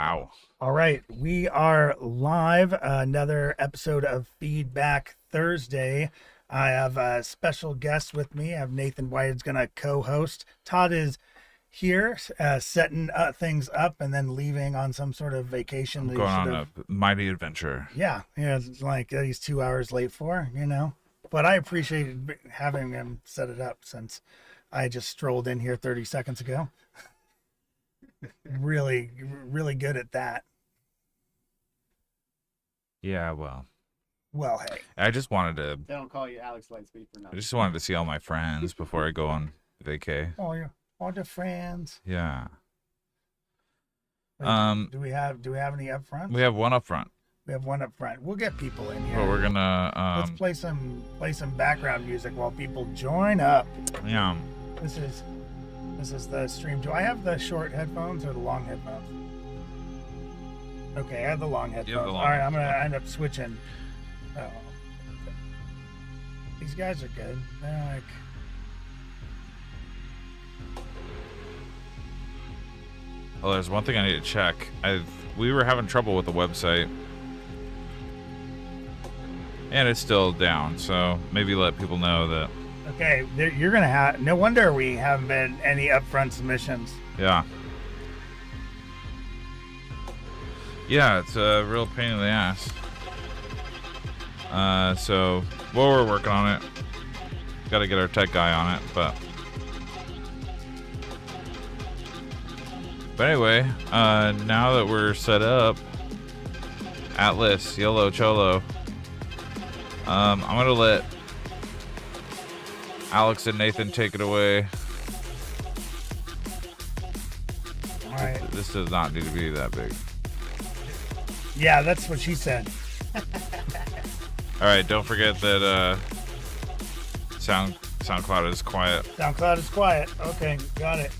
Wow. All right, we are live. Another episode of Feedback Thursday. I have a special guest with me. I have Nathan White is going to co-host. Todd is here setting things up and then leaving on some sort of vacation. I'm going on a mighty adventure. Yeah, it's like he's 2 hours late for, But I appreciated having him set it up since I just strolled in here 30 seconds ago. Really, really good at that. Yeah, well, hey. I just wanted to. They don't call you Alex Lightspeed for nothing. I just wanted to see all my friends before I go on vacay. All your friends. Yeah. Wait, do we have any up front? We have one up front. We have one up front. We'll get people in here. But we're gonna. Let's play some background music while people join up. Yeah. This is the stream. Do I have the short headphones or the long headphones? Okay, I have the long headphones. All right, I'm gonna end up switching. Oh, these guys are good. They're like. Oh, there's one thing I need to check. We were having trouble with the website, and it's still down. So maybe let people know that. Okay, you're gonna have. No wonder we haven't been any upfront submissions. Yeah. Yeah, it's a real pain in the ass. So while we're working on it, got to get our tech guy on it, but anyway, now that we're set up, Atlas, YOLO Cholo, I'm gonna let Alex and Nathan take it away. All right. This does not need to be that big. Yeah, that's what she said. All right, don't forget that SoundCloud is quiet. SoundCloud is quiet. Okay, got it.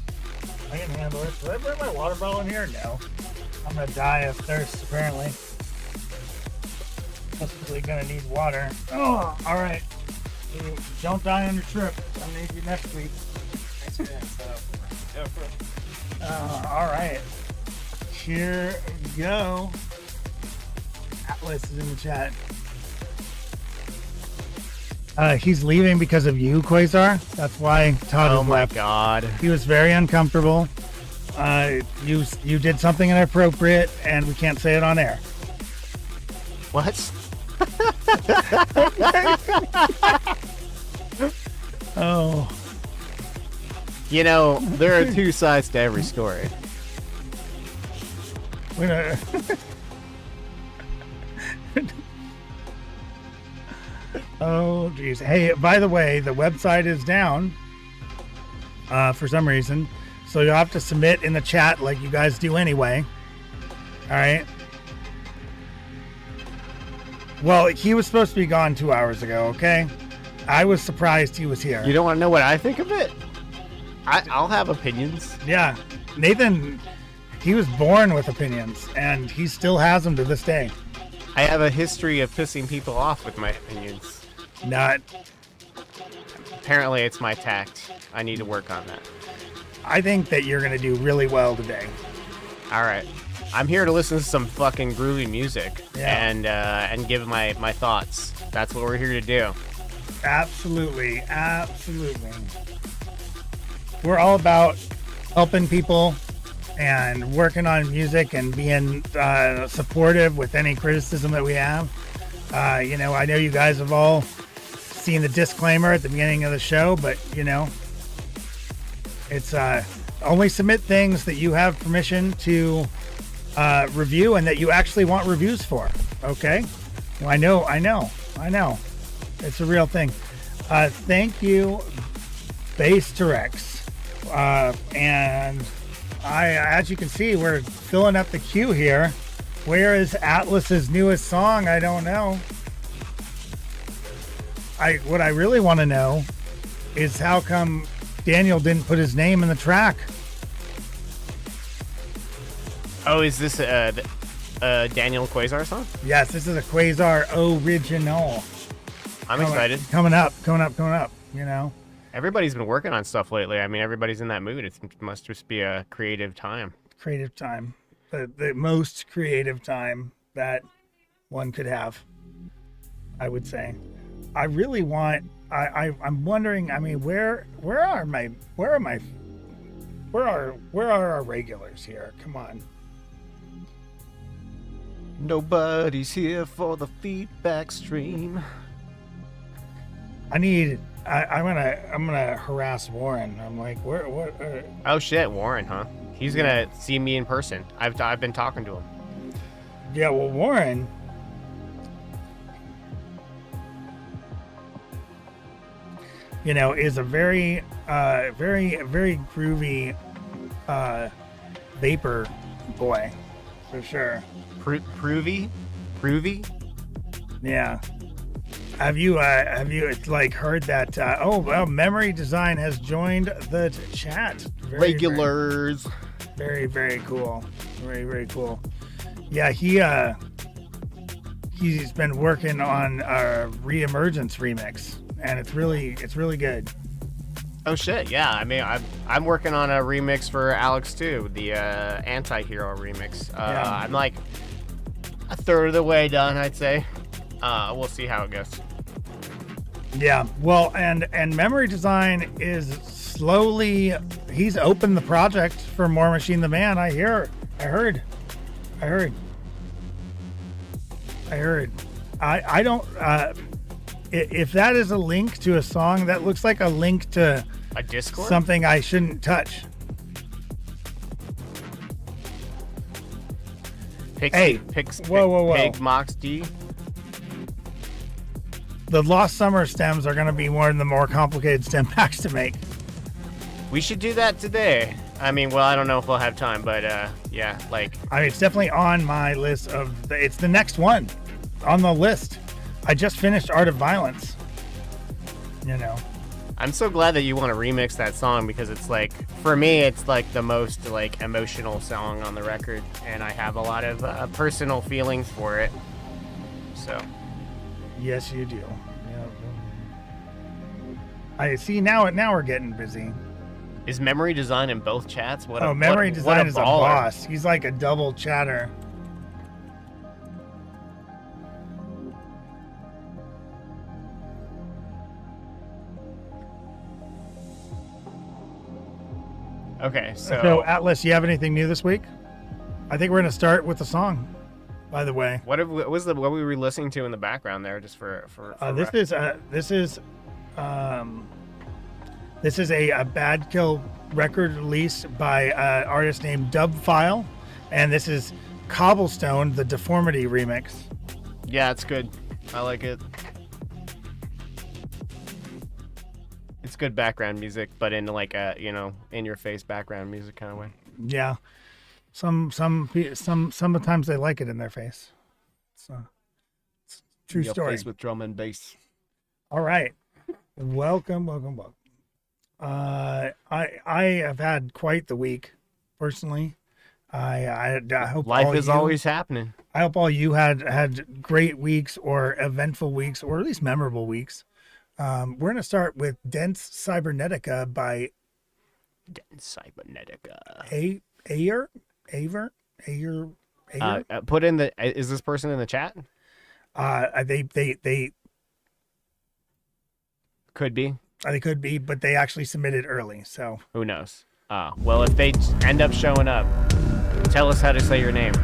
I can handle it. Did I bring my water bottle in here? No. I'm gonna die of thirst, apparently. Possibly gonna need water. Oh, all right. Don't die on your trip. I'll need you next week. Thanks for that setup. Yeah, of course. All right. Here we go. Atlas is in the chat. He's leaving because of you, Quasar. That's why Todd has left. Oh my god. He was very uncomfortable. You did something inappropriate, and we can't say it on air. What? Oh. You know, there are two sides to every story. We're gonna... Oh, geez. Hey, by the way, the website is down for some reason. So you'll have to submit in the chat like you guys do anyway. All right. Well, he was supposed to be gone 2 hours ago, okay? I was surprised he was here. You don't want to know what I think of it? I'll have opinions. Yeah. Nathan, he was born with opinions, and he still has them to this day. I have a history of pissing people off with my opinions. Not. Apparently, it's my tact. I need to work on that. I think that you're going to do really well today. All right. I'm here to listen to some fucking groovy music. Yeah. And give my thoughts. That's what we're here to do. Absolutely. Absolutely. We're all about helping people and working on music and being supportive with any criticism that we have. I know you guys have all seen the disclaimer at the beginning of the show, but it's only submit things that you have permission to review and that you actually want reviews for. Okay? Well, I know. It's a real thing. Thank you, Bass Terex. And as you can see, we're filling up the queue here. Where is Atlas's newest song? I don't know. What I really want to know is how come Daniel didn't put his name in the track. Oh, is this a Daniel Quasar song? Yes, this is a Quasar original. I'm excited. Coming up, Everybody's been working on stuff lately. I mean, everybody's in that mood. It must just be a creative time. Creative time. the most creative time that one could have, I would say. I really want. I'm wondering. I mean, where are our regulars here? Come on. Nobody's here for the feedback stream. I'm gonna harass Warren. I'm like, what? Oh shit, Warren, huh? He's gonna see me in person. I've been talking to him. Yeah, well, Warren. You know, is a very groovy vapor boy, for sure. Proovy? Yeah. Have you like heard that? Memory Design has joined the chat. Regulars. Very, very cool. Very, very cool. Yeah, he's been working on a Reemergence remix, and it's really good. Oh shit, yeah. I mean, I'm working on a remix for Alex too, the Anti-Hero remix. Yeah. I'm like a third of the way done, I'd say. We'll see how it goes. Yeah, well, and Memory Design is slowly, he's opened the project for More Machine the Man. I heard. I don't, if that is a link to a song, that looks like a link to a Discord? Something I shouldn't touch. Whoa. Pig Mox D. The Lost Summer stems are going to be one of the more complicated stem packs to make. We should do that today. I mean, well, I don't know if we'll have time, but yeah, like. I mean, it's definitely on my list it's the next one on the list. I just finished Art of Violence. You know. I'm so glad that you want to remix that song because it's like, for me, it's like the most like emotional song on the record, and I have a lot of personal feelings for it. So. Yes, you do. Yeah. I see now we're getting busy. Is Memory Design in both chats? Memory Design is a boss. He's like a double chatter. Okay, so Atlas, you have anything new this week? I think we're gonna start with the song. By the way, what were we listening to in the background there? Just for this is a Bad Kill record release by an artist named Dub File, and this is Cobblestone, the Deformity remix. Yeah, it's good. I like it. It's good background music, but in like a in your face background music kind of way. Yeah. Sometimes they like it in their face. It's true your story. Face with drum and bass. All right, welcome. I have had quite the week personally. I hope life is always happening. I hope all you had great weeks or eventful weeks or at least memorable weeks. We're gonna start with Dense Cybernetica by Dense Cybernetica. Aver? Put in the. Is this person in the chat? They could be. They could be, but they actually submitted early, so who knows? Well, if they end up showing up, tell us how to say your name.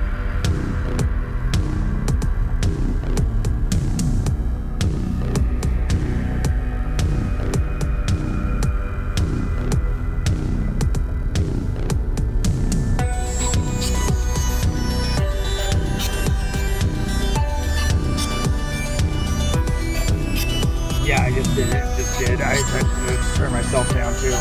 Yeah, I just did it. I had to turn myself down too.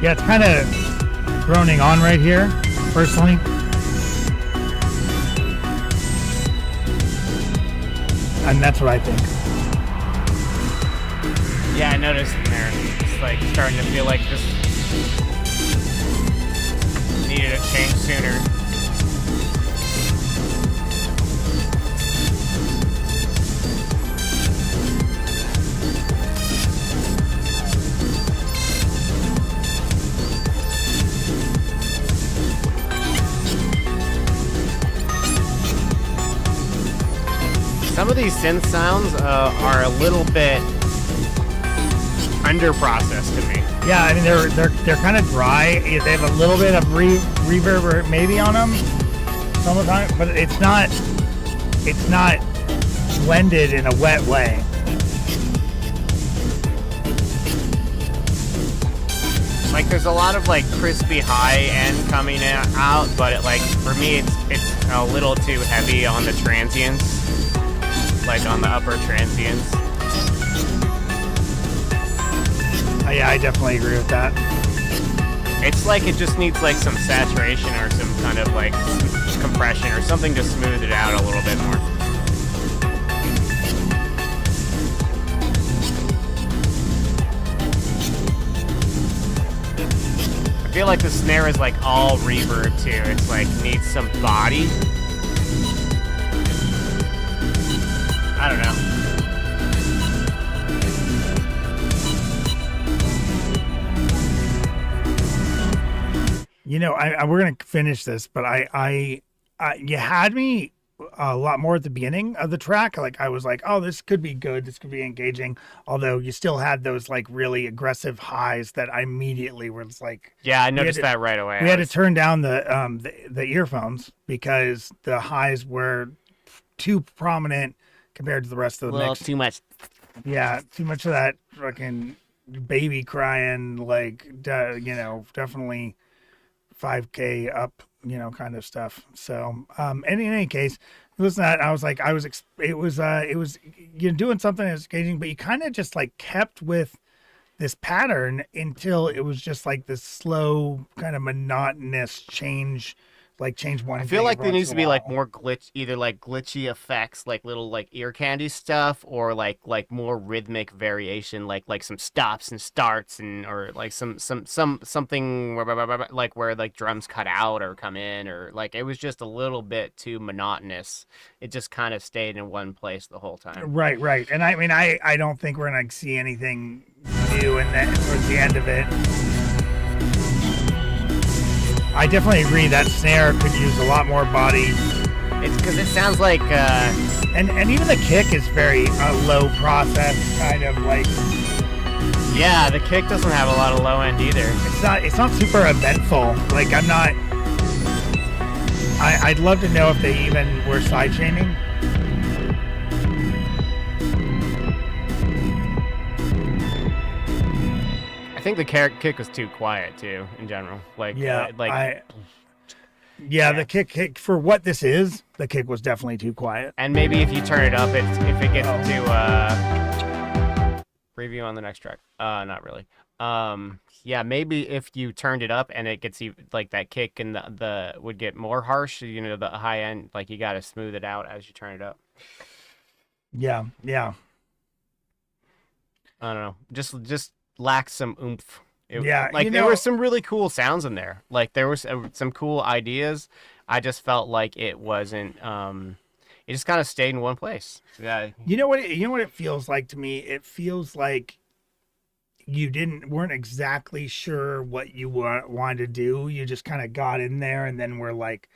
Yeah, it's kind of droning on right here, personally. And that's what I think. Yeah, I noticed in there. It's like starting to feel like this needed a change sooner. Some of these synth sounds are a little bit under-processed to me. Yeah, I mean they're kind of dry. They have a little bit of reverb maybe on them some of the time, but it's not blended in a wet way. Like there's a lot of like crispy high end coming out, but it, like for me it's a little too heavy on the transients. Like on the upper transients. Yeah, I definitely agree with that. It's like it just needs like some saturation or some kind of like compression or something to smooth it out a little bit more. I feel like the snare is like all reverb too. It's like needs some body. I don't know. You know, we're gonna finish this, but I you had me a lot more at the beginning of the track. Like I was like, oh, this could be good. This could be engaging. Although you still had those like really aggressive highs that I immediately was like, yeah, I noticed that right away. We had to turn down the earphones because the highs were too prominent compared to the rest of the mix. Too much. Yeah, too much of that fucking baby crying, like, you know, definitely 5K up, you know, kind of stuff. So, and in any case, listen to that. I was like, it was, you're doing something that's engaging, but you kind of just like kept with this pattern until it was just like this slow, kind of monotonous change. Like change one. I feel like there needs to be like more either like glitchy effects, like little like ear candy stuff, or like more rhythmic variation, like some stops and starts, and or like something like where like drums cut out or come in, or like it was just a little bit too monotonous. It just kind of stayed in one place the whole time. Right. And I mean, I don't think we're gonna see anything new in that towards the end of it. I definitely agree that snare could use a lot more body. It's because it sounds like and even the kick is very low process, kind of like. Yeah, the kick doesn't have a lot of low end either. It's not super eventful. Like I'm not. I'd love to know if they even were sidechaining. I think the kick was too quiet too, in general. Like yeah, the kick for what this is, the kick was definitely too quiet. And maybe if you turn it up, if it gets to preview on the next track. Not really. Yeah, maybe if you turned it up and it gets like that kick and the would get more harsh. You know, the high end, like you got to smooth it out as you turn it up. Yeah. I don't know. Just lacks some oomph. Like there were some really cool sounds in there. Like there was some cool ideas. I just felt like it wasn't. It just kind of stayed in one place. Yeah. You know what it feels like to me? It feels like you weren't exactly sure what you wanted to do. You just kind of got in there, and then we're like,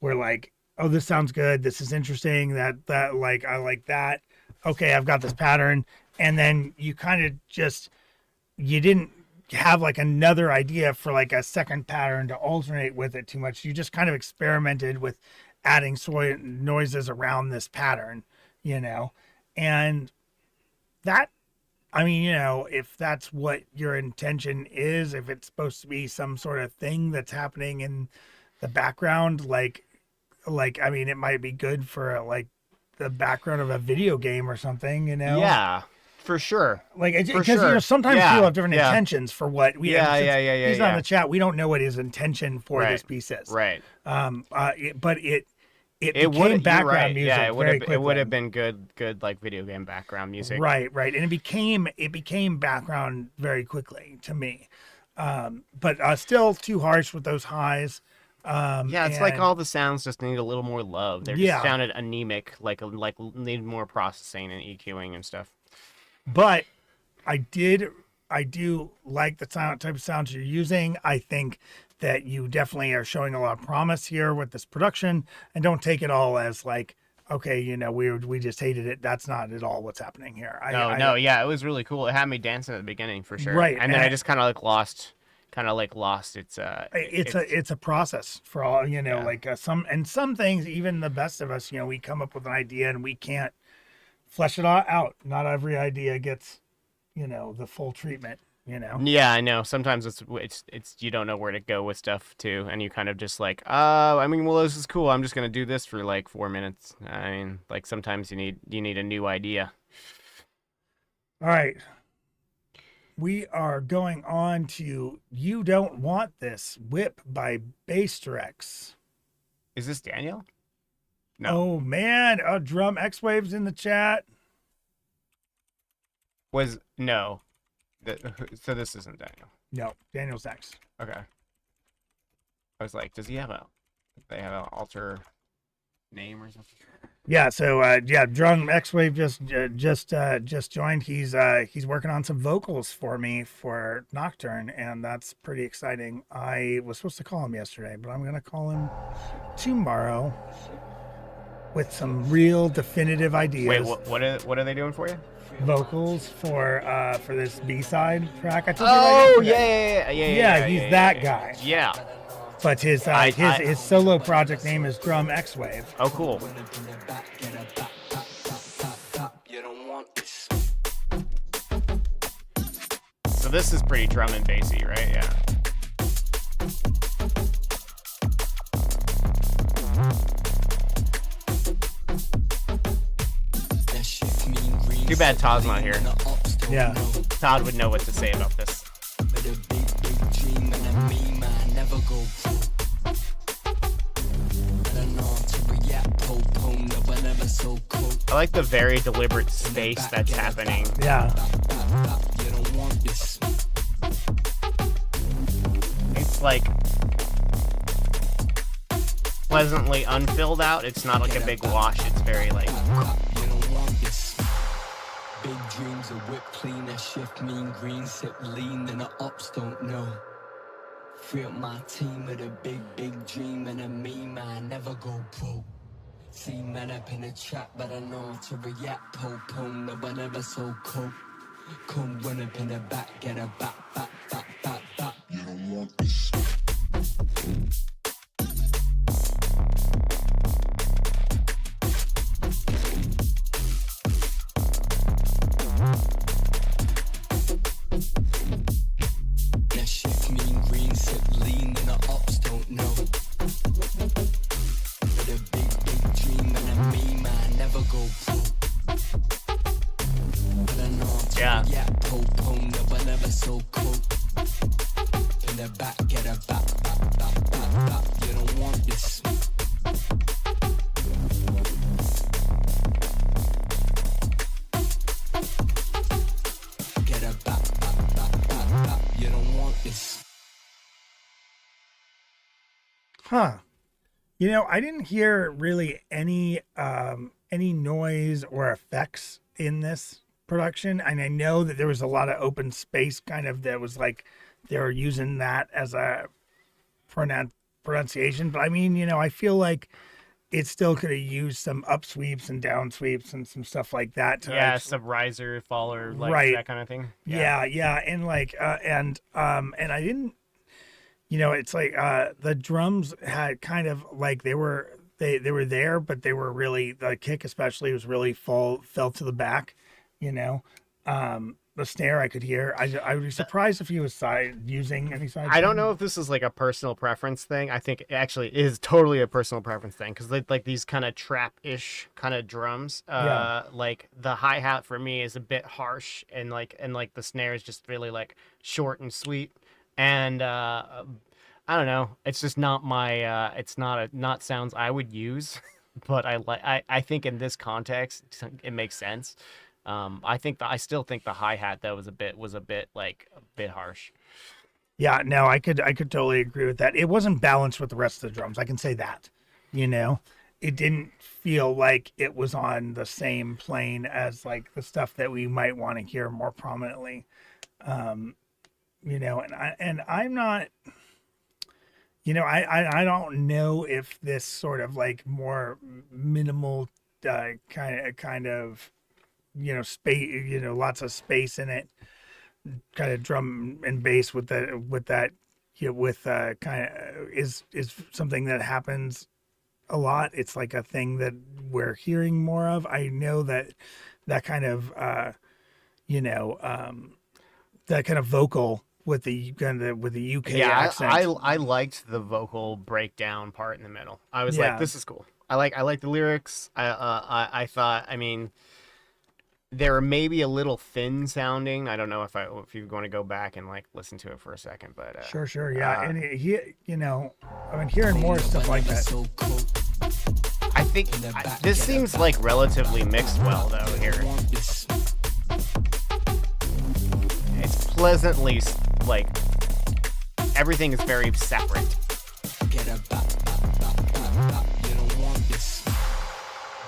oh, this sounds good. This is interesting. That like I like that. Okay, I've got this pattern, and then you kind of just. You didn't have like another idea for like a second pattern to alternate with it too much. You just kind of experimented with adding noises around this pattern, you know, and that, I mean, you know, if that's what your intention is, if it's supposed to be some sort of thing that's happening in the background, like, I mean, it might be good for like the background of a video game or something, you know? Yeah. For sure. Like, For because sure. sometimes Yeah, people have different yeah. intentions for what we. Yeah, since yeah. He's not in the chat. We don't know what his intention for Right, this piece is. right. But it It became would. background You're right. music Yeah, it would very have. quickly. It would have been good like video game background music. Right, and it became background very quickly to me. But still too harsh with those highs. Yeah, it's like all the sounds just need a little more love. They Yeah. just sounded anemic, like need more processing and EQing and stuff. But I do like the type of sounds you're using. I think that you definitely are showing a lot of promise here with this production, and don't take it all as like, okay, we just hated it. That's not at all what's happening here. No, yeah, it was really cool. It had me dancing at the beginning for sure. Right, and then I just kind of lost its. It's a process for all, like some things, even the best of us, we come up with an idea and we can't flesh it all out. Not every idea gets, the full treatment, Yeah, I know. Sometimes it's you don't know where to go with stuff too, and you kind of just like, well, this is cool. I'm just gonna do this for like 4 minutes. I mean, like sometimes you need a new idea. All right. We are going on to You Don't Want This, Whip by Bassrex. Is this Daniel? No. Oh, man. Drum X-Waves in the chat. No. So this isn't Daniel. No, Daniel's next. Okay. I was like, does they have an alter name or something? Yeah, so Drum X-Wave just joined. He's working on some vocals for me for Nocturne, and that's pretty exciting. I was supposed to call him yesterday, but I'm gonna call him tomorrow with some real definitive ideas. Wait, what are they doing for you? Vocals for this B-side track. I told Oh, you about. yeah. He's that guy. Yeah. But his solo project name is Drum X-Wave. Oh, cool. So this is pretty drum and bassy, right? Yeah. Too bad Todd's not here. Yeah. Todd would know what to say about this. I like the very deliberate space that's happening. Yeah. It's like pleasantly unfilled out. It's not like a big wash. It's very like. Big dreams of whip clean, that shift mean green, sip lean, and the ups don't know. Free up my team with a big dream and a meme, I never go broke. See man up in the trap, but I know how to react, po-pone, no one ever so cold. Come run up in the back, get a back. You don't want this. That shift mean green, sip lean, and the ups don't know. With a big dream and a meme, I never go broke. But I know how to react, po-pone, no one ever so cold. In the back, get a back. You don't want this. Get a back. You don't want this. Huh. I didn't hear really any noise or effects in this production, and I know that there was a lot of open space kind of that was like they were using that as a pronunciation, but I mean, I feel like it still could have used some up sweeps and down sweeps and some stuff like that to Some riser, faller, like Right. that kind of thing. Yeah, and like and I didn't, it's like the drums had kind of like they were there, but they were really, the kick especially was really fell to the back, the snare I could hear. I would be surprised if he was using any side. I don't know if this is like a personal preference thing. I think it actually is totally a personal preference thing because like these kind of trap-ish kind of drums. Like the hi-hat for me is a bit harsh, and like the snare is just really like short and sweet. And I don't know. It's just not my. It's not sounds I would use, but I think in this context it makes sense. I still think the hi-hat though was a bit harsh. Yeah, no, I could totally agree with that. It wasn't balanced with the rest of the drums. I can say that. It didn't feel like it was on the same plane as like the stuff that we might want to hear more prominently. And I'm not, I don't know if this sort of like more minimal kind of space, lots of space in it, kind of drum and bass with that kind of is something that happens a lot. It's like a thing that we're hearing more of. I know that kind of that kind of vocal with the UK accent. I liked the vocal breakdown part in the middle. I was like, this is cool. I like the lyrics. I thought, I mean, they were maybe a little thin sounding. I don't know if you're going to go back and like listen to it for a second, but sure, yeah. And I've been hearing more stuff like that. I think this seems like relatively mixed well though here. It's pleasantly like everything is very separate.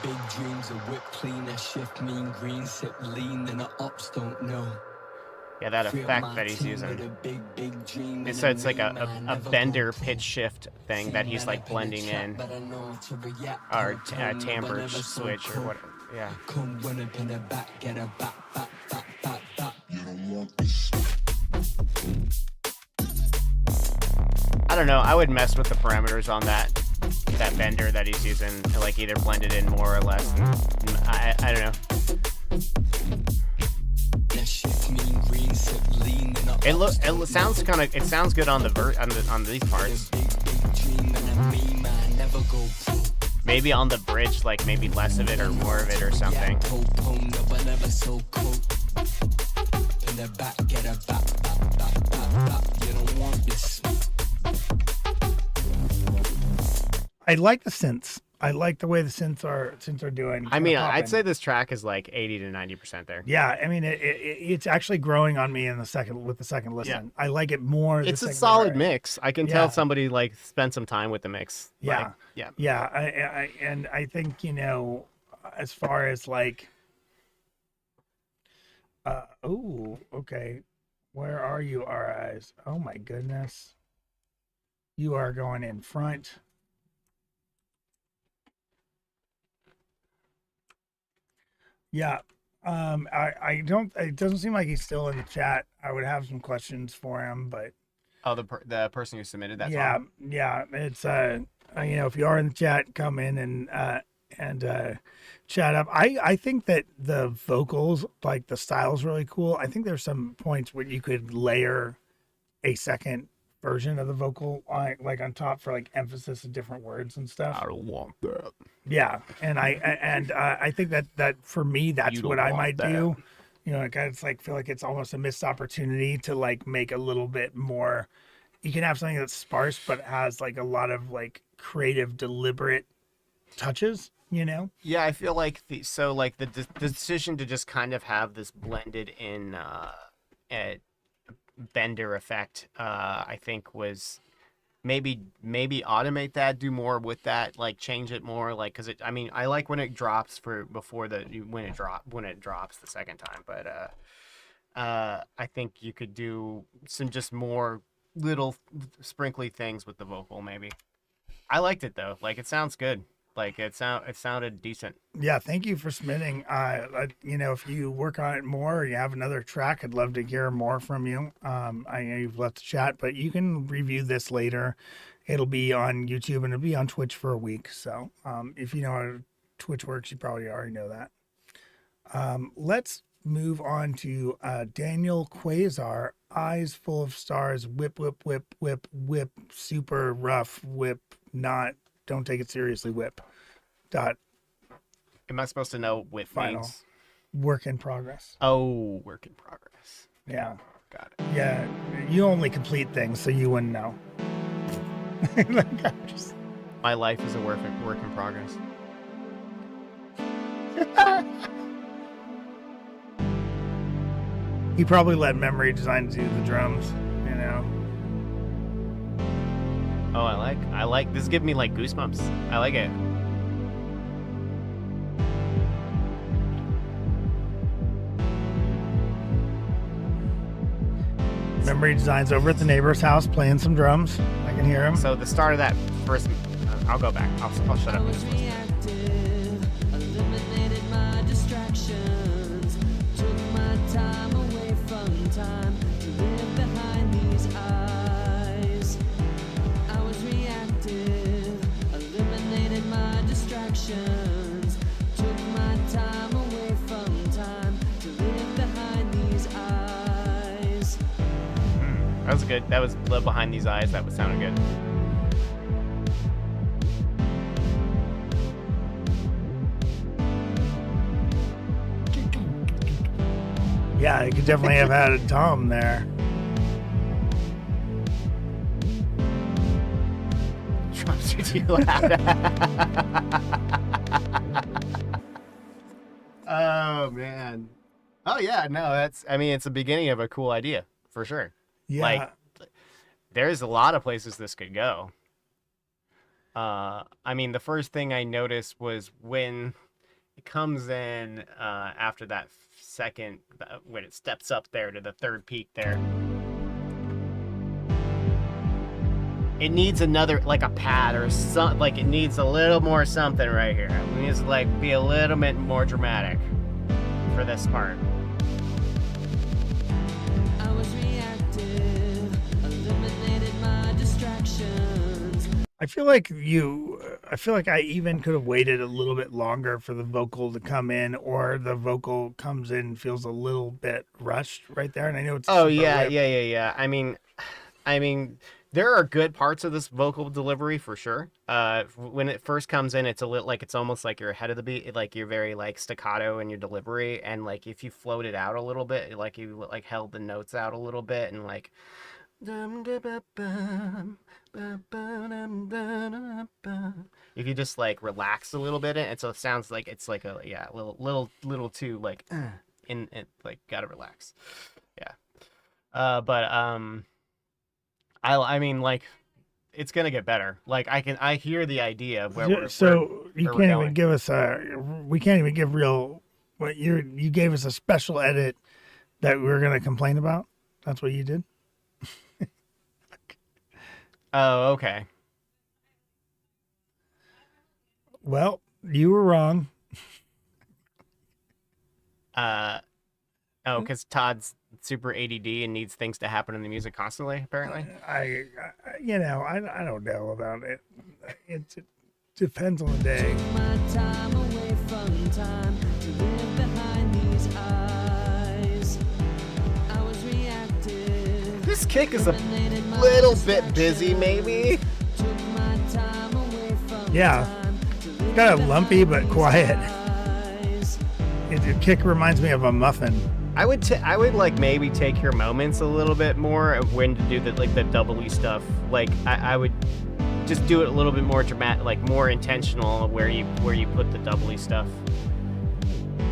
Big dreams of whip clean, a shift mean green, sip lean, and the ops don't know. Yeah, that effect that he's using. So it's like a bender pitch shift thing that he's like blending in, or timbre switch or whatever. Yeah. I don't know. I would mess with the parameters on that bender that he's using to like either blend it in more or less. I don't know. It sounds good on on these parts. Maybe on the bridge, like maybe less of it or more of it or something. I like the synths. I like the way the synths are doing. I mean, I'd say this track is like 80 to 90% there. Yeah, I mean, it's actually growing on me with the second listen. Yeah. I like it more. It's a solid mix. I can tell somebody like spent some time with the mix. Yeah, like, yeah. I think as far as like, okay, where are you, RIs? Oh my goodness, you are going in front. Yeah. I don't. It doesn't seem like he's still in the chat. I would have some questions for him, but the person who submitted that. Yeah. It's if you are in the chat, come in and chat up. I think that the vocals, like the style's really cool. I think there's some points where you could layer a second version of the vocal like on top for like emphasis of different words and stuff. I don't want that. Yeah, and I think that for me that's what I might do. I kind of like feel like it's almost a missed opportunity to like make a little bit more. You can have something that's sparse but has like a lot of like creative, deliberate touches. Yeah, I feel like the decision to just kind of have this blended in bender effect, I think was maybe automate that, do more with that, like change it more, like because I like when it drops when it drops the second time, but I think you could do some just more little sprinkly things with the vocal maybe. I liked it though, like it sounds good. Like it sounded decent. Yeah, thank you for submitting. If you work on it more or you have another track, I'd love to hear more from you. I know you've left the chat, but you can review this later. It'll be on YouTube and it'll be on Twitch for a week. So if you know how Twitch works, you probably already know that. Let's move on to Daniel Quasar, Eyes Full of Stars, whip, whip, whip, whip, whip, super rough, whip, not, don't take it seriously, whip. Dot. Am I supposed to know what Final. means? Work in progress. Oh, work in progress. Yeah. Got it. Yeah. You only complete things, so you wouldn't know. My life is a work in progress. He probably let Memory Design do the drums, you know. Oh, I like this. Give me like goosebumps. I like it. Memory Design's over at the neighbor's house playing some drums. I can hear him. So the start of that first, I'll go back. I'll shut up. Eliminated my distractions, took my time away from time to live behind these eyes. I was reactive, eliminated my distractions, took my time away from time to live behind these eyes. That was good. That was live behind these eyes. That was sounding good. Yeah, you could definitely have had a Tom there. Drums are too loud. Oh man. Oh yeah, no, that's. I mean, it's the beginning of a cool idea for sure. Yeah. Like, there's a lot of places this could go. I mean, the first thing I noticed was when it comes in after that second, when it steps up there to the third peak there. It needs another, like a pad or something, like it needs a little more something right here. It needs to like be a little bit more dramatic for this part. I was reactive, eliminated my distractions. I feel like I even could have waited a little bit longer for the vocal to come in, or the vocal comes in and feels a little bit rushed right there. And I know it's yeah. I mean, there are good parts of this vocal delivery for sure. When it first comes in, it's a little like it's almost like you're ahead of the beat, like you're very like staccato in your delivery, and like if you float it out a little bit, like you like held the notes out a little bit, and like. If you just like relax a little bit, and so it sounds like it's like a little too like in like gotta relax, but I mean like it's gonna get better. Like I hear the idea of where you where can't even give us we can't even give real what you gave us a special edit that we were gonna complain about. That's what you did. Oh, okay. Well, you were wrong. Because Todd's super ADD and needs things to happen in the music constantly, apparently. I don't know about it. It depends on the day. Took my time away from time to live behind these eyes. I was reactive. This kick is a little bit busy, maybe. Took my time away from Yeah. time to live Kind of lumpy but quiet. eyes. The kick reminds me of a muffin. I would like maybe take your moments a little bit more of when to do the doubly stuff. Like I would just do it a little bit more dramatic, like more intentional where you put the doubly stuff.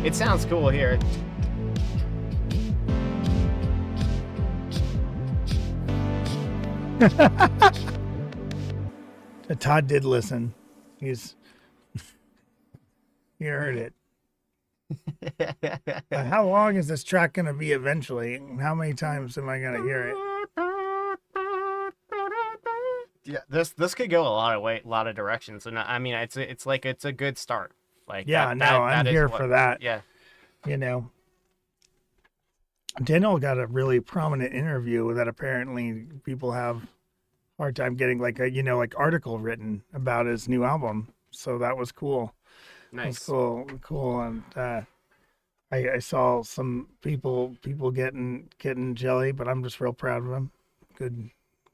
It sounds cool here. Todd did listen. He heard it. How long is this track going to be eventually? How many times am I going to hear it? Yeah, this could go a lot of directions, and I mean it's a good start. Like Yeah, I'm here for that. Yeah, You know, Daniel got a really prominent interview that apparently people have a hard time getting, like a article written about his new album. So that was cool. nice. That's cool, and I saw some people getting jelly, but I'm just real proud of them.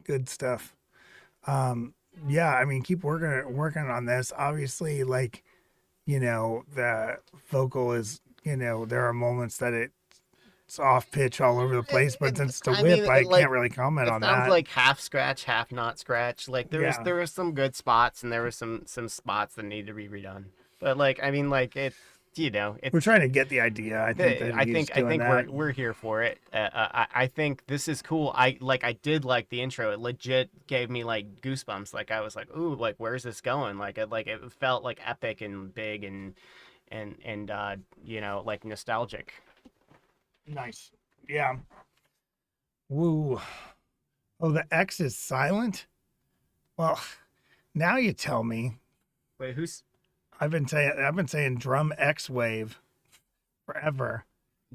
Good stuff. Yeah, I mean, keep working on this. Obviously, like, the vocal is, there are moments that it's off pitch all over the place, but since it's a whip, I can't really comment on It sounds that. like half scratch, half not scratch. Like there was some good spots, and there were some spots that need to be redone. But like, I mean, like it's we're trying to get the idea. I think we're here for it. I think this is cool. I did like the intro. It legit gave me like goosebumps. Like I was like, ooh, like where's this going? Like it felt like epic and big and like nostalgic. Nice. Yeah. Woo. Oh, the X is silent? Well, now you tell me. Wait, who's? I've been saying drum X wave forever.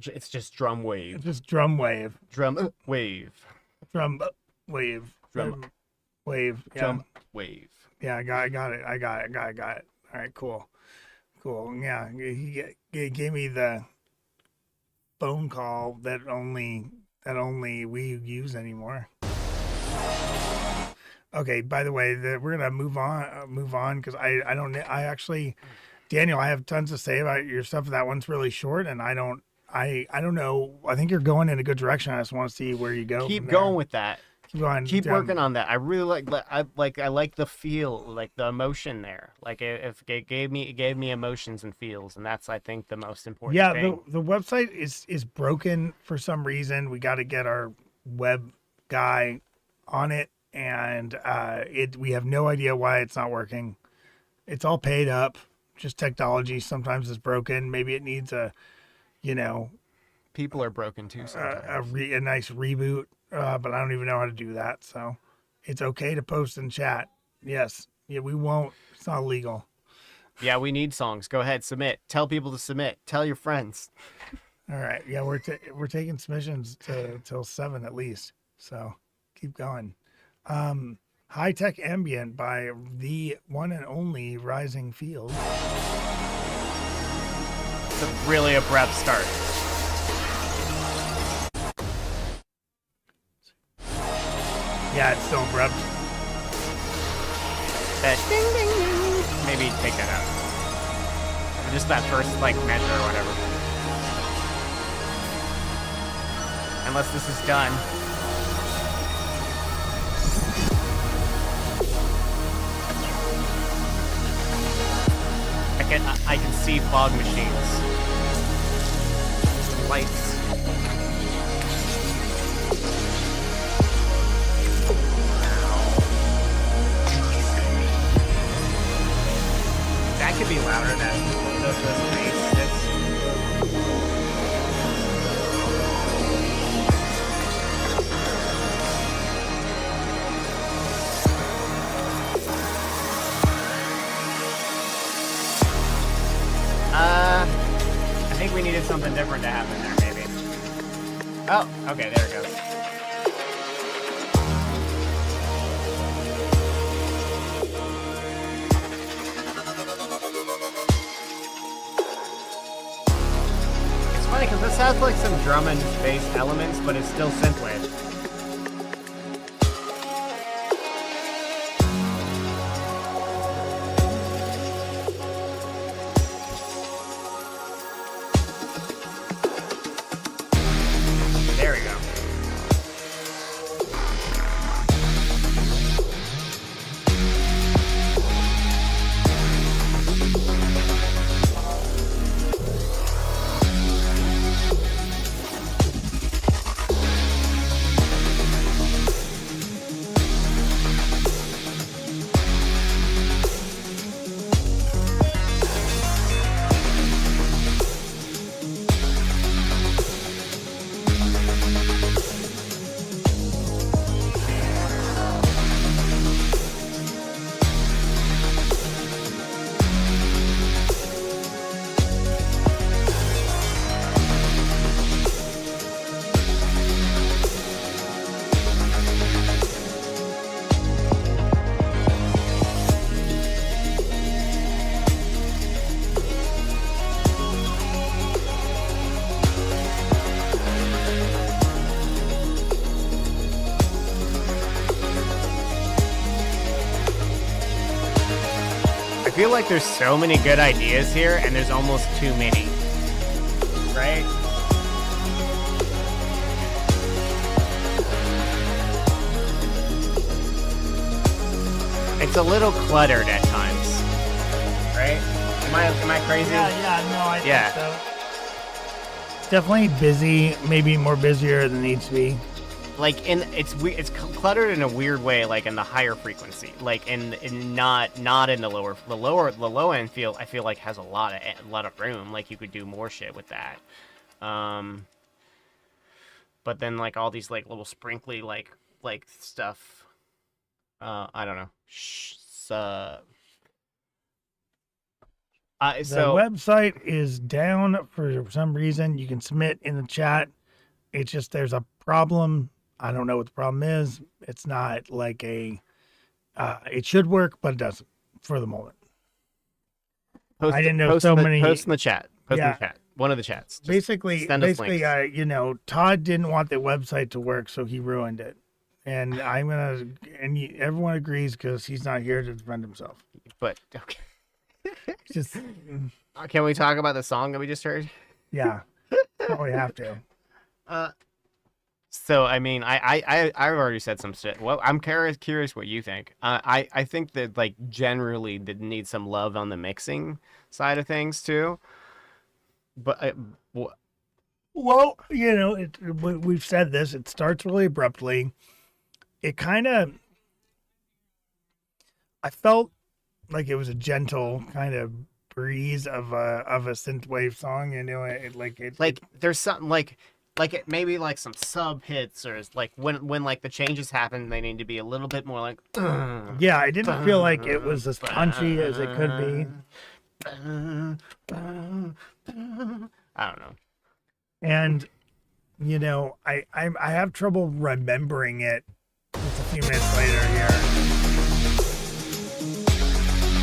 It's just drum wave. It's just drum wave. Drum wave. Drum wave. Drum wave. Yeah. Drum wave. Yeah, I got it. I got it. All right, cool. Yeah, he gave me the phone call that only we use anymore. Okay, by the way, we're gonna move on because I actually, Daniel, I have tons to say about your stuff. That one's really short, and I don't know. I think you're going in a good direction. I just want to see where you go. Keep going with that. Keep going. Keep working on that. I really I like the feel, like the emotion there. Like if it gave me emotions and feels, and that's I think the most important thing. The website is broken for some reason. We got to get our web guy on it, and we have no idea why it's not working. It's all paid up. Just technology sometimes is broken. Maybe it needs people are broken too sometimes. A nice reboot. But I don't even know how to do that. So it's okay to post in chat. Yes. Yeah, we won't. It's not illegal. Yeah, we need songs. Go ahead, submit. Tell people to submit. Tell your friends. All right. Yeah, we're taking submissions till 7 at least. So keep going. High Tech Ambient by the one and only Rising Field. It's a really abrupt start. Yeah, it's still abrupt. That ding ding ding. Maybe take that out. Or just that first measure or whatever. Unless this is done. I can see fog machines. Lights. That could be louder than the bass. I think we needed something different to happen there, maybe. Oh, okay, there it goes. It's funny because this has some drum and bass elements, but it's still synthwave. There we go. feel like there's so many good ideas here, and there's almost too many. Right? It's a little cluttered at times. Right? Am I crazy? No, I Yeah. think so. Definitely busy, maybe more busier than it needs to be. Like it's cluttered in a weird way, like in the higher frequency, like in not in the low end I feel like has a lot of room, like you could do more shit with that. But then like all these like little sprinkly like stuff, I don't know. The website is down for some reason. You can submit in the chat. It's just there's a problem. I don't know what the problem is. It's not like it should work, but it doesn't for the moment. I didn't know so many. Post in the chat. Post in the chat. One of the chats. Just basically, send us links. Todd didn't want the website to work, so he ruined it. And everyone agrees because he's not here to defend himself. But okay. Just can we talk about the song that we just heard? Yeah, we have to. So I mean, I've already said some shit. Well, I'm curious what you think. I think that like generally that needs some love on the mixing side of things too. But well, we've said this. It starts really abruptly. It kind of, I felt like it was a gentle kind of breeze of a synthwave song. There's something like it maybe like some sub hits, or like when like the changes happen, they need to be a little bit more like. Yeah, I didn't feel like it was as punchy as it could be. I don't know. And I have trouble remembering it just a few minutes later here.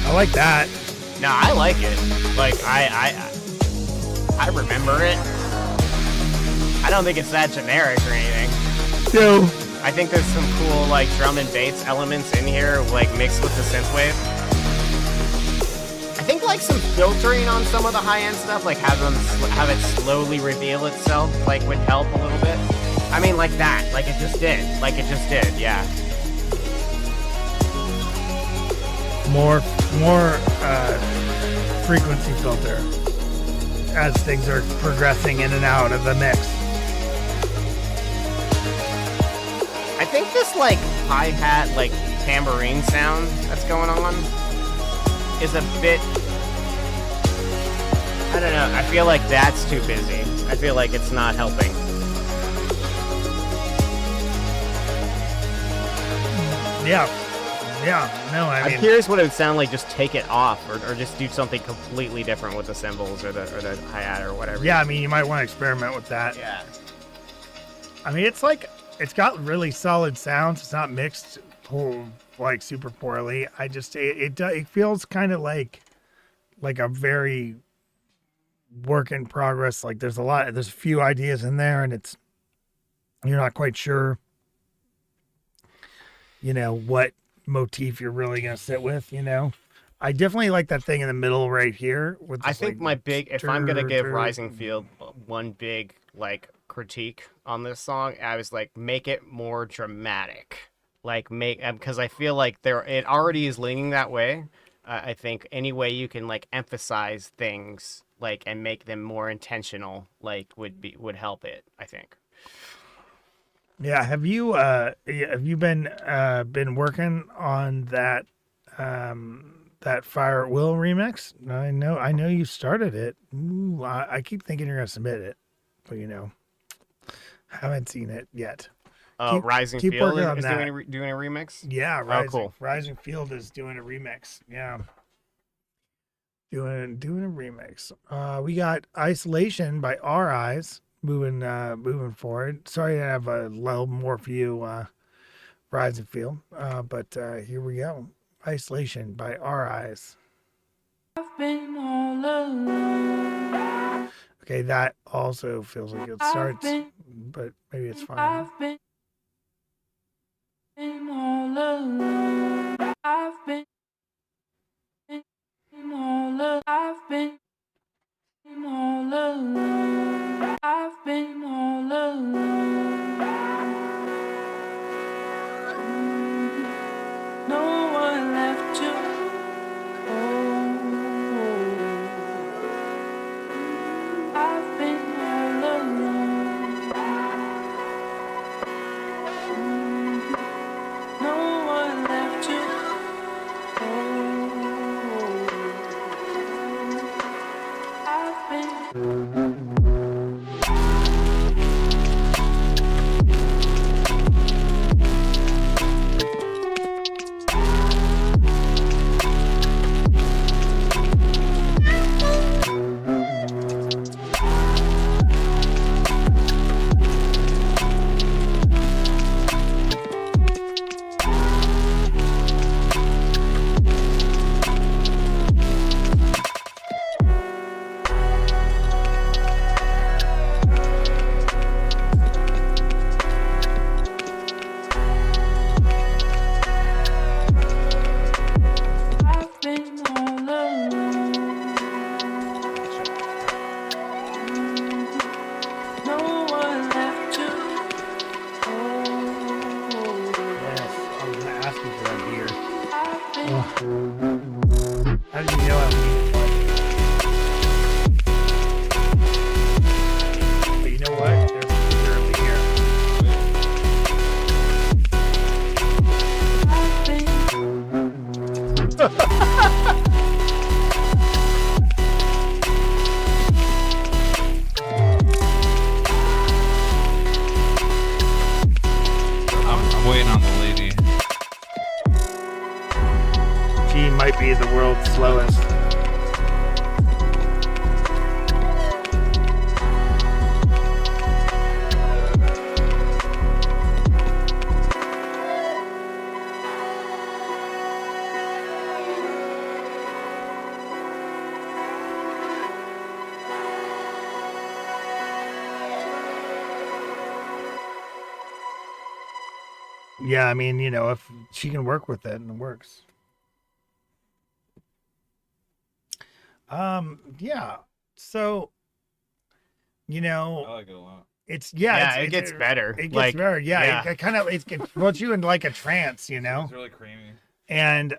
I like that. No, I like it. Like I remember it. I don't think it's that generic or anything. No. I think there's some cool like drum and bass elements in here, like mixed with the synthwave. I think like some filtering on some of the high end stuff, like have it slowly reveal itself, like would help a little bit. I mean, like that, like it just did, yeah. More frequency filter as things are progressing in and out of the mix. I think this like hi-hat, like tambourine sound that's going on is a bit, I don't know, I feel like that's too busy. I feel like it's not helping. Yeah, no, I mean, I'm curious what it would sound like, just take it off, or just do something completely different with the cymbals or the hi-hat or whatever. Yeah, I mean, you might want to experiment with that. Yeah. I mean, it's got really solid sounds. It's not mixed like super poorly. It feels kind of like a very work in progress. Like there's a few ideas in there, and you're not quite sure, what motif you're really gonna sit with. I definitely like that thing in the middle right here. I think if I'm gonna give Rising Field one big like critique on this song, I was like, make it more dramatic. Like because I feel like it already is leaning that way. I think any way you can like emphasize things like and make them more intentional, like would help it, I think. Yeah, have you been working on that Fire at Will remix? I know you started it. Ooh, I keep thinking you're gonna submit it, but haven't seen it yet. Rising Field is doing a remix? Yeah, cool. Rising Field is doing a remix. Yeah. Doing a remix. We got Isolation by Our Eyes moving forward. Sorry to have a little more for you, Rising Field. But here we go. Isolation by Our Eyes. I've been all alone. Okay, that also feels like it starts, but maybe it's fine. I've been all alone. I've been How did you know I was But you know what? There's a computer over here. I'm waiting on the lady. She might be the world's slowest. Yeah, I mean, you know, if she can work with it and it works. Yeah. So, you know, I like it a lot. it's it gets better. It gets Like, better. Yeah, yeah. it kind of it puts you in like a trance, you know. It's really creamy. And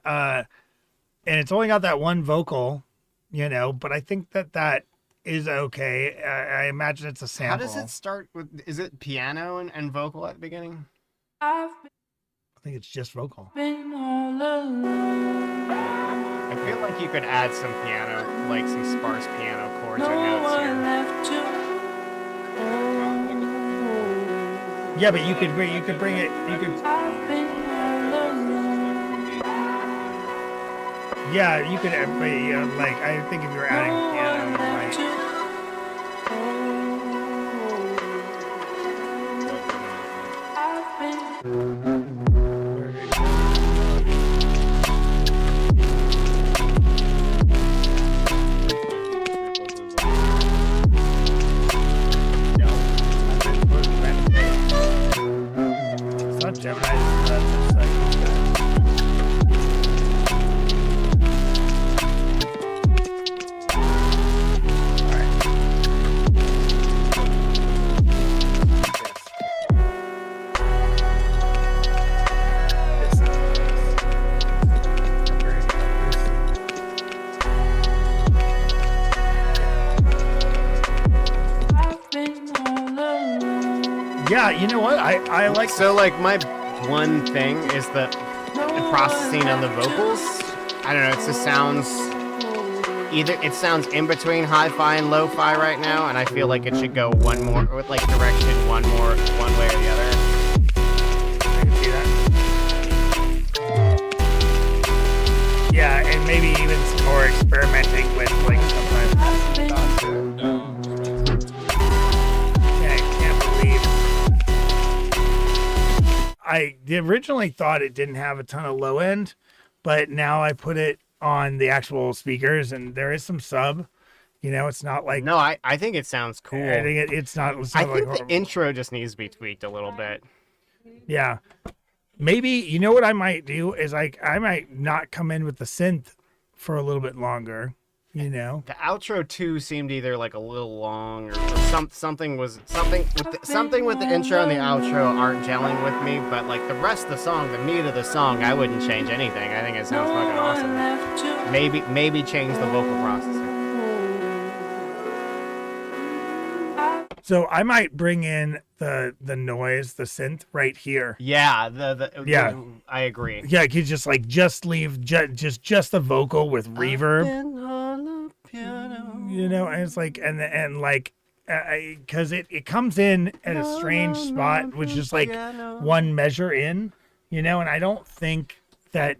it's only got that one vocal, you know, but I think that is okay. I imagine it's a How sample. does it start with? Is it piano and vocal at the beginning? I think it's just vocal. I feel like you could add some piano, like some sparse piano chords or notes here. Yeah, but you could bring it. You could. Yeah, you could. But, like I think if you were adding piano, you might. It's not Gemini. That's just Yeah, you know what? I like. So like my one thing is the processing on the vocals. I don't know. It just sounds it sounds in between hi-fi and lo-fi right now, and I feel like it should go one more with like direction one way or the other. I can see that. Yeah, and maybe even some more experimenting with like sometimes. I can't believe. I originally thought it didn't have a ton of low end, but now I put it on the actual speakers, and there is some sub. You know, it's not like. No, I think it sounds cool. I think it's not. I like think the horrible. intro just needs to be tweaked a little bit. Yeah. Maybe, you know what I might do is like, I might not come in with the synth for a little bit longer, you know? The outro too seemed either like a little long or something with the intro and the outro aren't gelling with me, but like the rest of the song, the meat of the song, I wouldn't change anything. I think it sounds fucking awesome. Maybe change the vocal processing. So I might bring in the noise, the synth right here. Yeah, Yeah. I agree. Yeah, you could just leave just the vocal with reverb, you know, and it's like, and like, because it comes in at a strange spot, which is like one measure in, you know, and I don't think that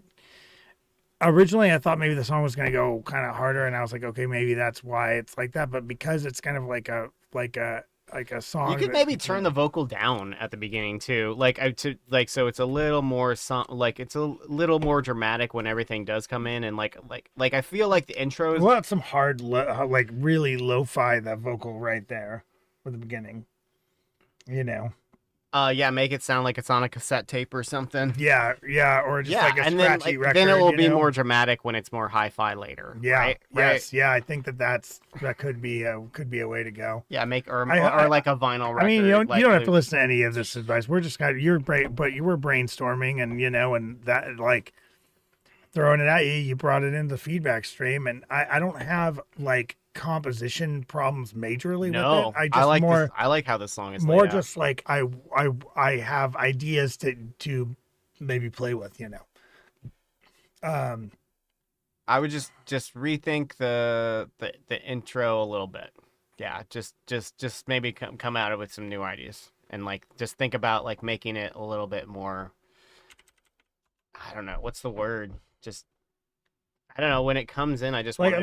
originally I thought maybe the song was going to go kind of harder, and I was like, okay, maybe that's why it's like that, but because it's kind of like a song. You could maybe turn the vocal down at the beginning too, so it's a little more it's a little more dramatic when everything does come in, and like I feel like the intro is. Well, that's some hard, like really lo-fi that vocal right there for the beginning. You know. Yeah, make it sound like it's on a cassette tape or something. Yeah, or just like a and scratchy then, record. then it will be know? more dramatic when it's more hi-fi later. Yeah, right? yes, yeah. I think that could be a way to go. Yeah, or like a vinyl record. I mean, you don't have to like, listen to any of this advice. We're just you were brainstorming, and you know, and that like, throwing it at you. You brought it into the feedback stream, and I don't have like composition problems majorly with it. I like how the song is more laid out. just like I have ideas to maybe play with, you know. I would just rethink the intro a little bit. Yeah, just maybe come out with some new ideas, and like just think about like making it a little bit more. I don't know what's the word. Just I don't know, when it comes in, I just like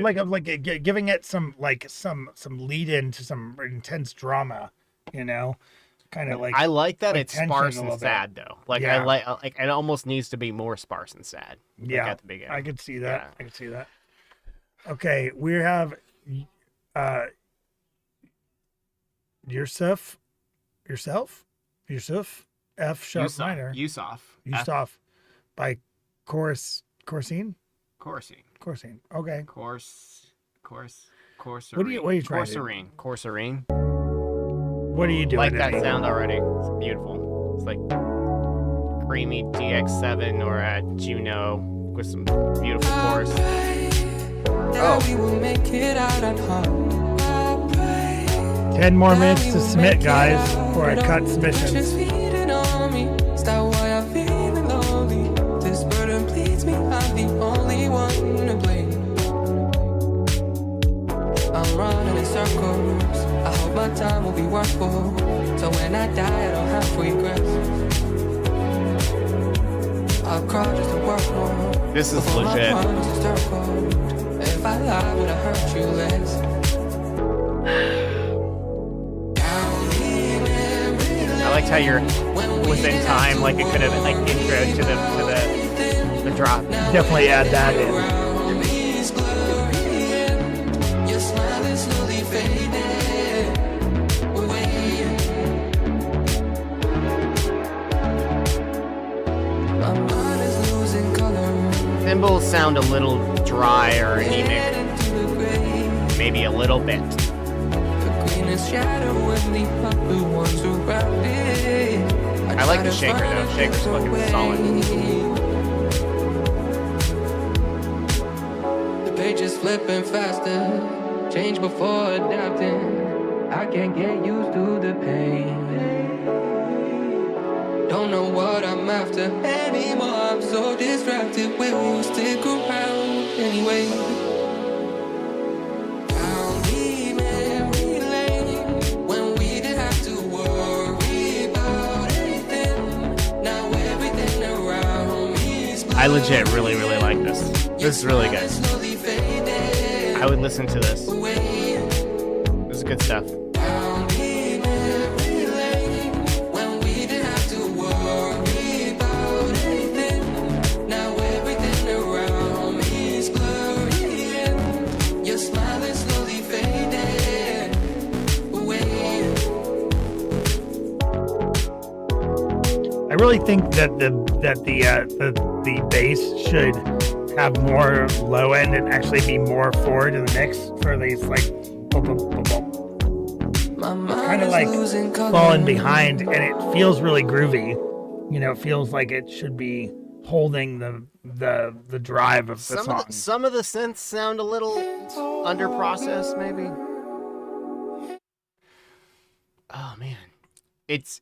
giving it some lead in to some intense drama, you know, kind of like. I like that it's tension sparse a and little sad bit. though. Like Yeah. I like it almost needs to be more sparse and sad. Yeah, like at the beginning. I could see that. Yeah. I could see that. Okay, we have Yusuf F sharp minor Yusuf by Corsine. Coursing. Okay. Coursing. What are you trying to do? Coursing. What are you doing? Like that Eddie? sound already. It's beautiful. It's like creamy DX7 or a Juno with some beautiful chorus. Oh. We will make it out at home. 10 more minutes to submit, guys, before I cut submissions. Just feeding on me. Is that why I'm feeling lonely? This burden bleeds me. I'm the only one to blame. I'm running in circles. I hope my time will be worthful. So when I die, I don't have regrets. I'll cry just to work more. This is Before my legit. promises turn cold. If I lie, would I hurt you less? I liked how you're within time, like it could have been like intro to the drop. Definitely add that in. Cymbals sound a little dry or anemic, maybe a little bit. I like the shaker though. Shaker's fucking solid. The pages flipping faster, change before adapting. I can't get used to the pain. Don't know what I'm after anymore. I'm so distracted. Will you stick around anyway? Down the memory lane, when we didn't have to worry about anything. Now everything around me is I legit really like this. This is really good. I would listen to this. This is good stuff. I really think that the bass should have more low end and actually be more forward in the mix for these like boom, boom, boom, boom. It's kind of like falling behind, and it feels really groovy. You know, it feels like it should be holding the drive of the song. Some of the synths sound a little under processed, maybe. Oh man, it's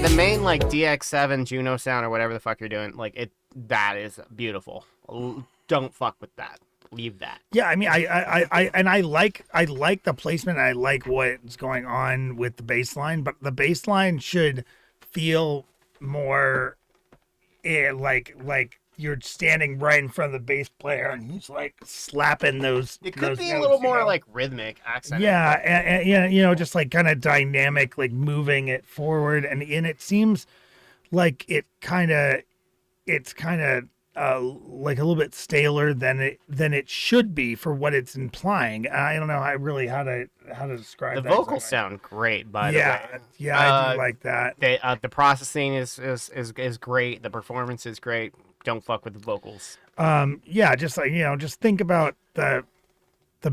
the main like DX7 Juno sound or whatever the fuck you're doing, like it, that is beautiful. Don't fuck with that. Leave that. Yeah, I mean, I like the placement. I like what's going on with the bass line, but the bass line should feel more like you're standing right in front of the bass player and he's like slapping those. It could those be notes, a little more know? like rhythmic accent. Yeah, and yeah, you know, just like kind of dynamic, like moving it forward, and it seems like it's kind of like a little bit staler than it should be for what it's implying. I don't know how to describe The that vocals exactly. sound great, by the way. Yeah, I do like that. The processing is great. The performance is great. Don't fuck with the vocals. Yeah, just like, you know, just think about the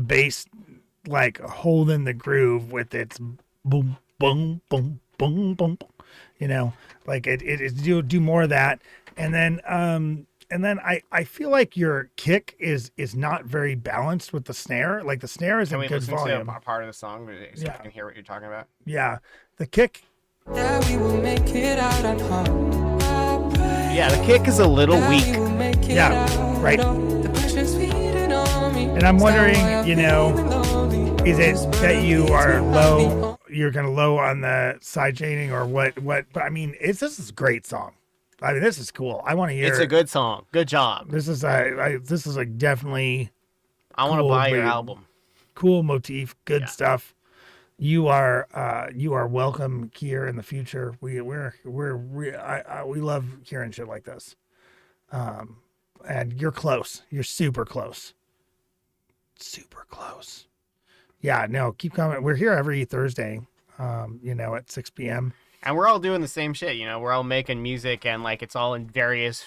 bass like holding the groove with its boom, boom, boom, boom, boom. like it do more of that. And then I feel like your kick is not very balanced with the snare. Like the snare is in good volume. Can we listen to a part of the song so I can hear what you're talking about? Yeah, the kick. That we will make it out unharmed. Yeah, the kick is a little weak. Yeah, right. The pressure's feeding on me. And I'm wondering, is it that you are low? You're kind of low on the side chaining, or what? But I mean, this is a great song. I mean, this is cool. I want to hear. It's a good song. Good job. This is like definitely. I want to cool, buy your album. Cool motif. Good stuff. You are welcome here in the future. We love hearing shit like this. And you're close. You're super close. Super close. Yeah, no, keep coming. We're here every Thursday, at 6 p.m. And we're all doing the same shit, we're all making music, and like it's all in various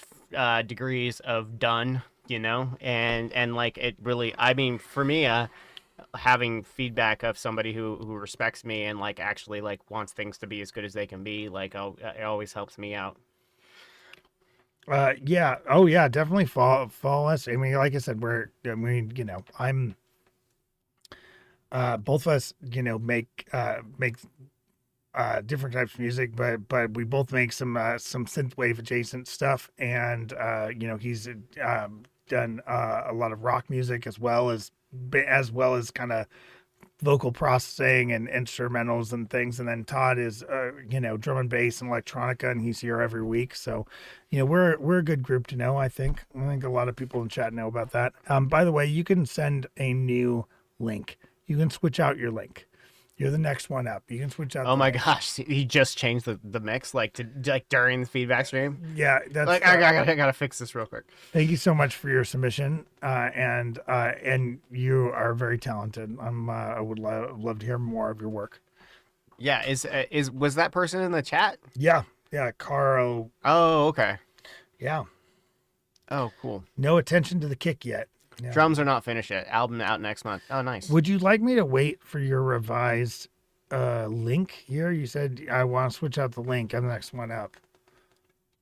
degrees of done, and like it really, I mean, for me, having feedback of somebody who respects me and like actually like wants things to be as good as they can be, like it always helps me out. Yeah. Oh yeah, definitely follow us. I mean, like I said, I'm both of us, make different types of music, but we both make some synthwave adjacent stuff, and he's done a lot of rock music as well as kind of vocal processing and instrumentals and things. And then Todd is drum and bass and electronica, and he's here every week. So we're a good group to know. I think a lot of people in chat know about that. By the way, you can send a new link. You can switch out your link. You're the next one up. You can switch out. Oh my gosh, he just changed the mix like during the feedback stream. Yeah, that's like I gotta fix this real quick. Thank you so much for your submission, and you are very talented. I would love to hear more of your work. Yeah, was that person in the chat? Yeah, Caro. Oh, okay. Yeah. Oh, cool. No attention to the kick yet. Yeah. Drums are not finished yet. Album out next month. Oh, nice. Would you like me to wait for your revised link here? You said I want to switch out the link. I'm the next one up.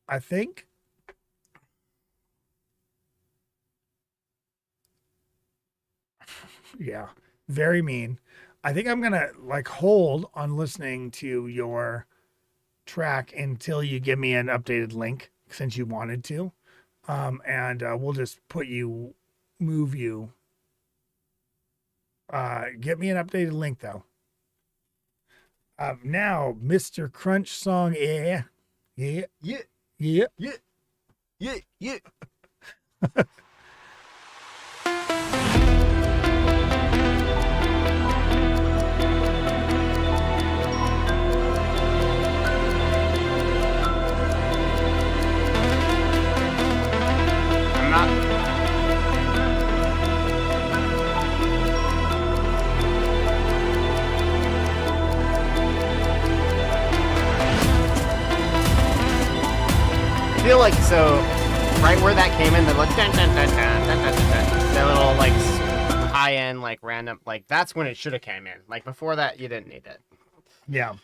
I think. Yeah, very mean. I think I'm going to hold on listening to your track until you give me an updated link, since you wanted to. And we'll just move you. Get me an updated link though. Now, Mr. Crunch song, yeah. I feel like right where that came in, the like dun, dun, dun, dun, dun, dun, dun, that little like high end like random, like that's when it should have came in. Like before that, you didn't need it. Yeah.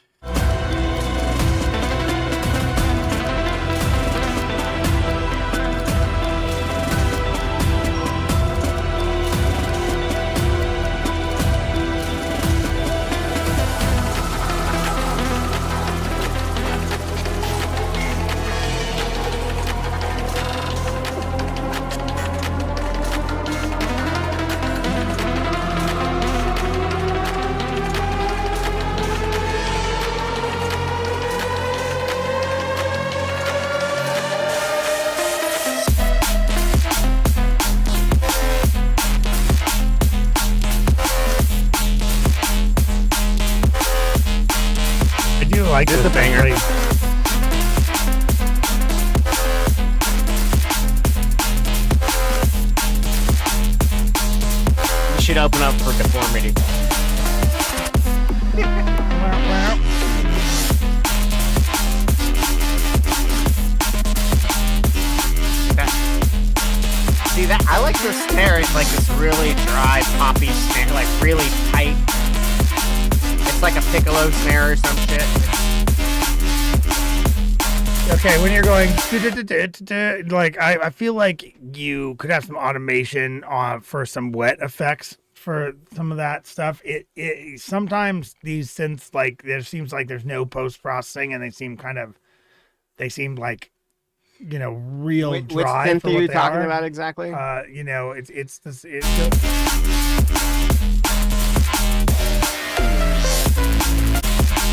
Like this is a banger. You should open up for Deformity. See that? I like the snare. It's like this really dry, poppy snare, like really tight. It's like a piccolo snare or some shit. Okay, when you're going like I feel like you could have some automation for some wet effects for some of that stuff. It sometimes these synths, like, there seems like there's no post processing and they seem like, you know, real Which dry. synth for are what you they talking are. about exactly? You know, it's this.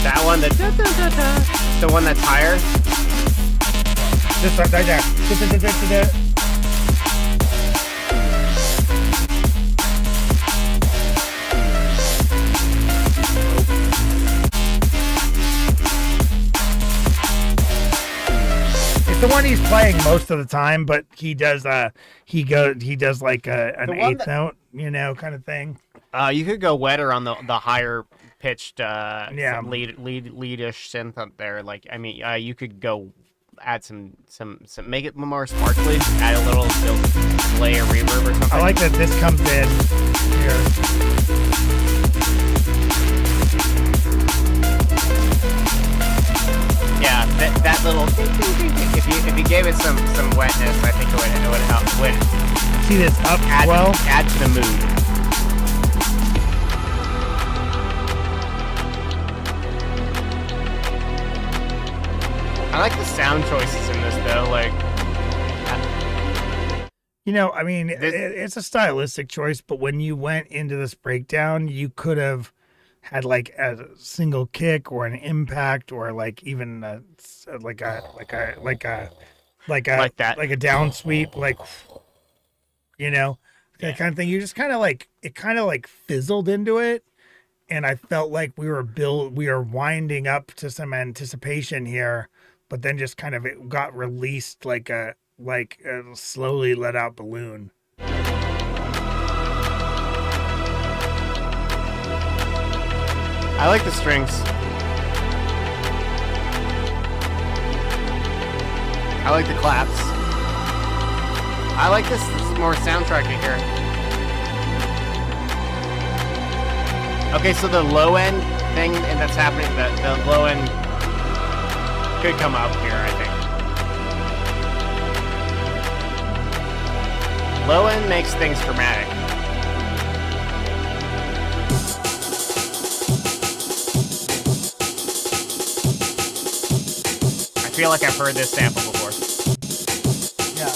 That one, the one that's higher. This one right there. It's the one he's playing most of the time, but he does he does like an eighth note, you know, kind of thing. You could go wetter on the higher pitched Yeah. leadish synth up there. Like, I mean, you could go add some make it more sparkly, add a little delay or reverb or something. I like that this comes in here. Yeah, that little if you gave it some wetness, I think it would help. Would See this up add to the mood. I like the sound choices in this though, like. You know, I mean, it's a stylistic choice, but when you went into this breakdown, you could have had like a single kick or an impact or like even like a down sweep, like, you know, that kind of thing. You just kind of like, it kind of like fizzled into it. And I felt like we were winding up to some anticipation here, but then just kind of it got released like a slowly let out balloon. I like the strings. I like the claps. I like this more soundtracky here. Okay, so the low end thing that's happening, the low end could come up here, I think. Low end makes things dramatic. I feel like I've heard this sample before. Yeah.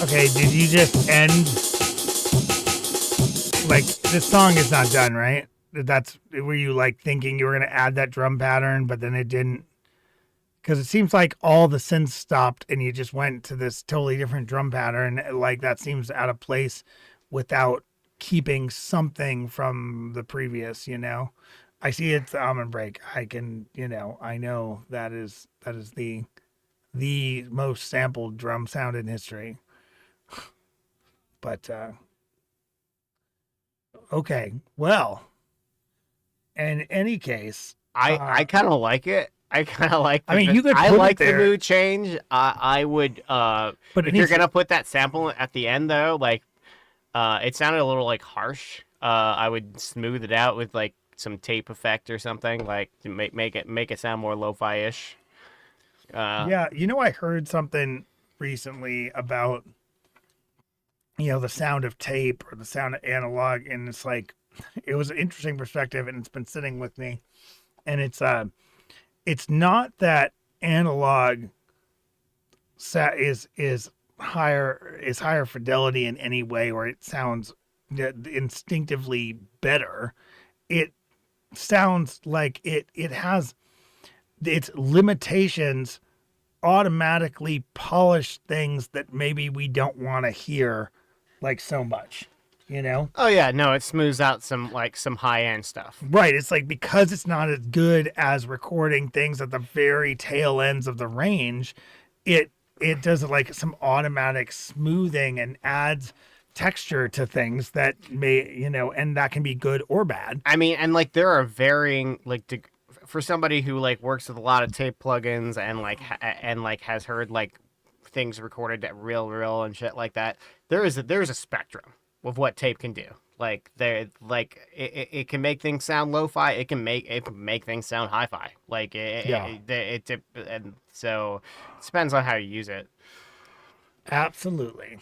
Okay, did you just end? Like, this song is not done, right? Were you like thinking you were going to add that drum pattern, but then it didn't? Because it seems like all the synths stopped and you just went to this totally different drum pattern. Like, that seems out of place without keeping something from the previous, you know? I see it's the almond break. I can, you know, I know that is the most sampled drum sound in history. But, okay, well, in any case, I kind of like it. I kind of like. I mean, you could. I put like it there. the mood change. I would. But if you're gonna put that sample at the end, though, like, it sounded a little like harsh. I would smooth it out with like some tape effect or something, like to make it sound more lo-fi-ish. Yeah, you know, I heard something recently about, you know, the sound of tape or the sound of analog, and it's like, it was an interesting perspective, and it's been sitting with me, and it's not that analog is higher fidelity in any way, or it sounds instinctively better. It sounds like it has its limitations automatically polish things that maybe we don't want to hear like so much, you know? Oh yeah, no, it smooths out some high end stuff. Right. It's like, because it's not as good as recording things at the very tail ends of the range, it does like some automatic smoothing and adds texture to things that may, you know, and that can be good or bad. I mean, and like there are varying, like, for somebody who like works with a lot of tape plugins and like has heard like things recorded at real and shit like that, there's a spectrum of what tape can do. Like it can make things sound lo-fi. It can make things sound hi-fi. Like and so it depends on how you use it. Absolutely.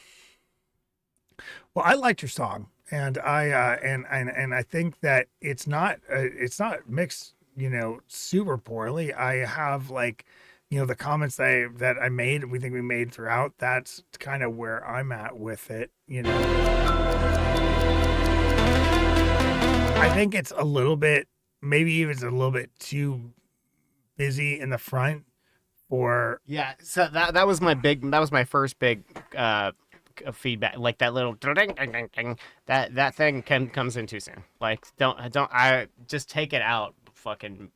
Well, I liked your song, and I think that it's not mixed, super poorly. I have the comments that I made, we made throughout. That's kind of where I'm at with it. I think it's a little bit, maybe even a little bit too busy in the front for. Yeah. So that was my first big feedback. Like that little that thing comes in too soon. Like I just take it out. Fucking.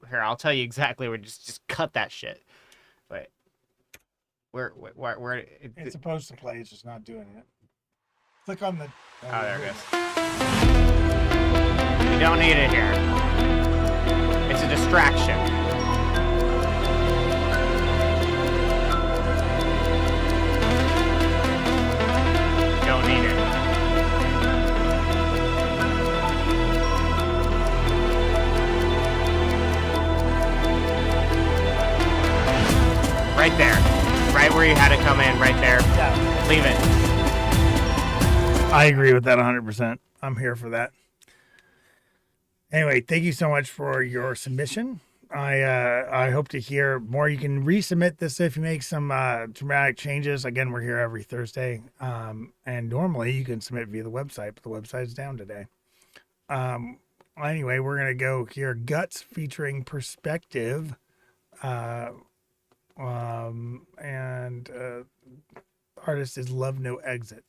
Here, I'll tell you exactly where. Just cut that shit. Wait. Where? It's supposed to play. It's just not doing it. Click on the. Oh, there it goes. We don't need it here. It's a distraction. Don't need it. Right there. Right where you had to come in, right there. Yeah. Leave it. I agree with that 100%. I'm here for that. Anyway, thank you so much for your submission. I hope to hear more. You can resubmit this if you make some dramatic changes. Again, we're here every Thursday. And normally you can submit via the website, but the website's down today. Anyway, we're going to go hear Guts featuring Perspective. And artist is Love No Exit.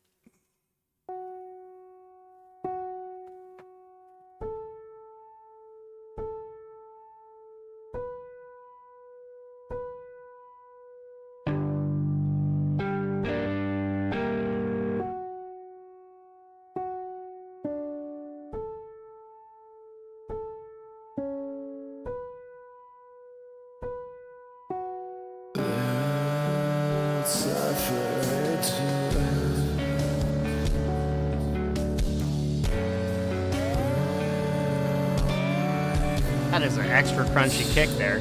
That is an extra crunchy kick there.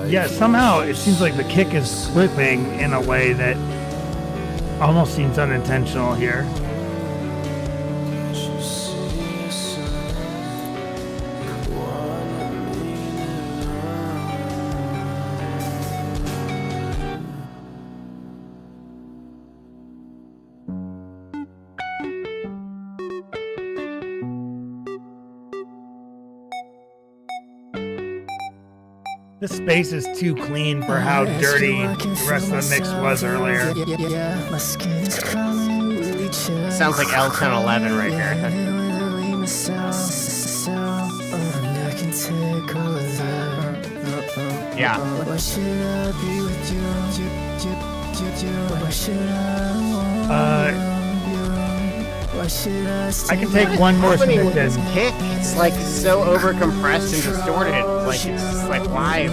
Yeah, somehow it seems like the kick is slipping in a way that almost seems unintentional here. This space is too clean for how dirty the rest of the mix was earlier. Sounds like L1011 right here. Yeah. I can take one more With this submission. kick, it's like so over compressed and distorted. Like it's just like why?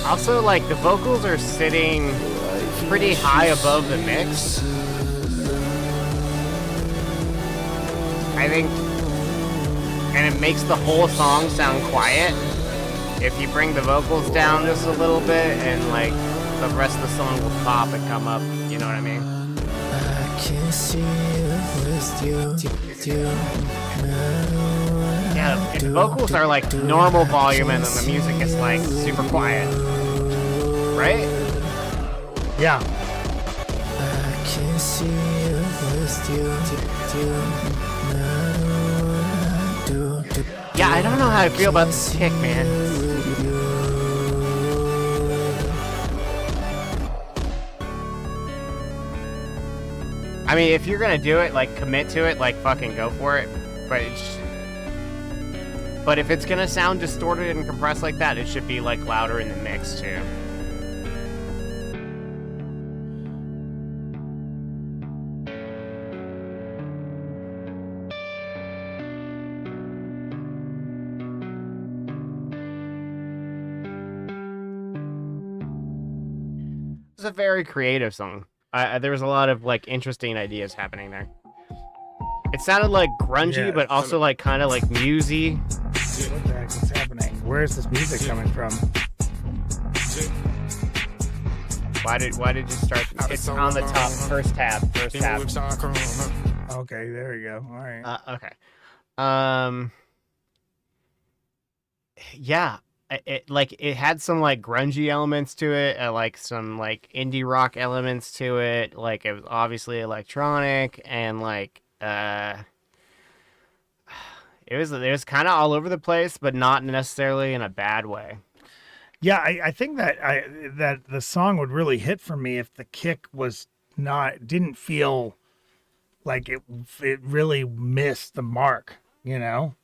Also, like, the vocals are sitting pretty high above the mix. I think, and it makes the whole song sound quiet. If you bring the vocals down just a little bit and, like, the rest of the song will pop and come up, you know what I mean? Yeah, if the vocals are, like, normal volume and then the music is, like, super quiet. Right? Yeah. Yeah, I don't know how I feel about this kick, man. I mean, if you're gonna do it, like, commit to it, like, fucking go for it. But it's But if it's gonna sound distorted and compressed like that, it should be like louder in the mix too. It's a very creative song. There was a lot of like interesting ideas happening there. It sounded like grungy, Yeah, but also like kind of like musy. What the heck is happening? Where is this music coming from? Why did you start? It's on the top, first tab. Okay, there you go. All right. Okay. Yeah. It had some like grungy elements to it, like some like indie rock elements to it. Like it was obviously electronic and like it was kind of all over the place, but not necessarily in a bad way. Yeah, I think that that the song would really hit for me if the kick didn't feel like it really missed the mark, you know?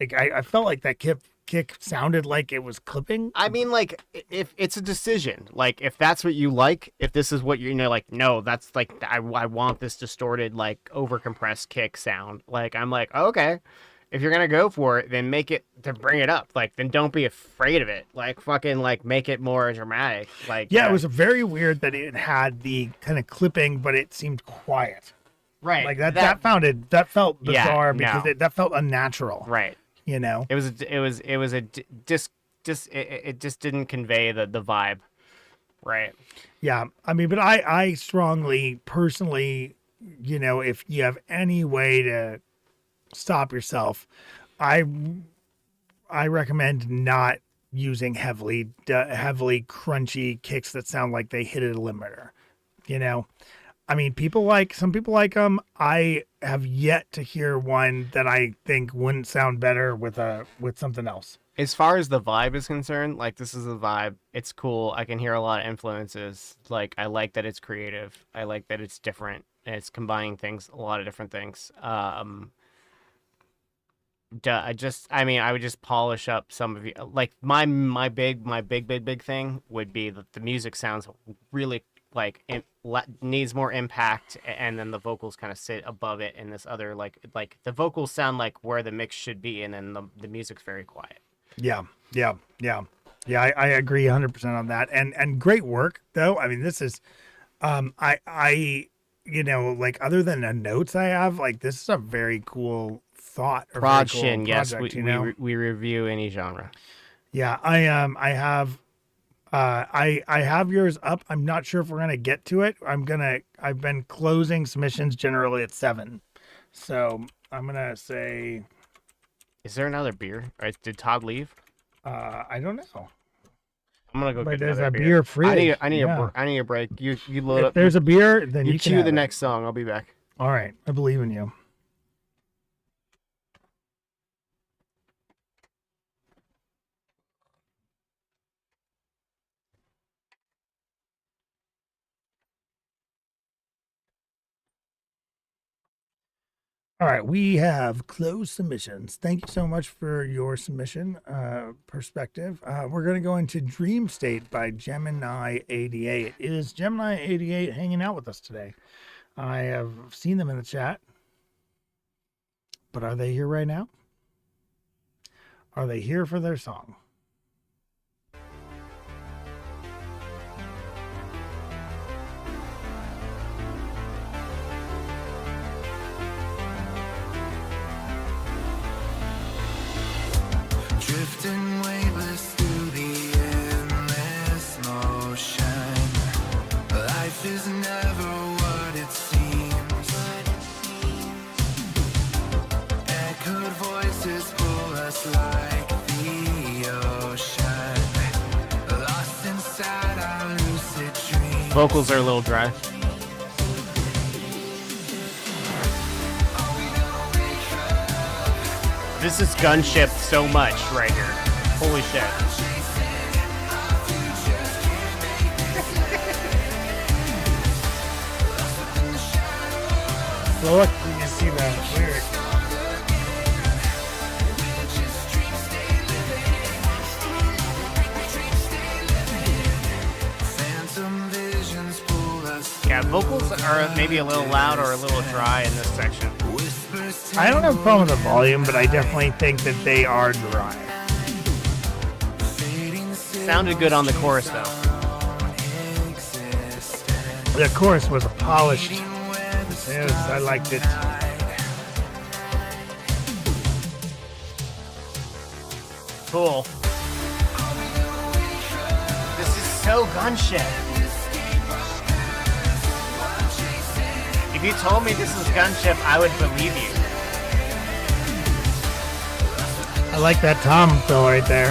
Like I felt like that kick sounded like it was clipping. I mean, like, if it's a decision, like, if that's what you like, if this is what you're, like, no, that's, like, I want this distorted, like, over-compressed kick sound. Like, I'm like, okay, if you're gonna go for it, then make it, to bring it up. Like, then don't be afraid of it. Like, fucking, like, make it more dramatic. Like, Yeah, it was very weird that it had the kind of clipping, but it seemed quiet. right. Like, that felt bizarre because no. that felt unnatural. Right. You know? It just didn't convey the vibe. Right. Yeah, I mean, but I strongly, personally, if you have any way to stop yourself, I recommend not using heavily crunchy kicks that sound like they hit a limiter. I mean, some people like them. I have yet to hear one that I think wouldn't sound better with something else. As far as the vibe is concerned, like, this is the vibe. It's cool. I can hear a lot of influences. Like, I like that it's creative. I like that it's different. And it's combining things, a lot of different things. I would just polish up some of you. Like, my big thing would be that the music sounds really, like, needs more impact, and then the vocals kind of sit above it, and this other, like the vocals sound like where the mix should be, and then the music's very quiet. Yeah, I agree 100% on that. And great work though. I mean, this is, like, other than the notes I have, like, this is a very cool thought. Prod-shin, yes, we review any genre. Yeah, I have yours up. I'm not sure if we're gonna get to it. I've been closing submissions generally at 7, so I'm gonna say. Is there another beer? Or did Todd leave? I don't know. I'm gonna go But get there's another a beer free. I need a break. You load If up. there's a beer, then you can cue have the it. next song. I'll be back. All right, I believe in you. All right, we have closed submissions. Thank you so much for your submission perspective. We're going to go into Dream State by Gemini88. Is Gemini88 hanging out with us today? I have seen them in the chat, but are they here right now? Are they here for their song? Drifting waveless through the endless motion. Life is never what it seems. Echoed voices pull us like the ocean. Lost inside our lucid dreams. Vocals are a little dry. This is gunship so much right here. Holy shit. So look, you can see the lyrics. Yeah, vocals are maybe a little loud or a little dry in this section. I don't have a problem with the volume, but I definitely think that they are dry. Sounded good on the chorus though. The chorus was polished. Yes, I liked it. Cool. This is so Gunship. If you told me this is Gunship, I would believe you. I like that tom fill right there.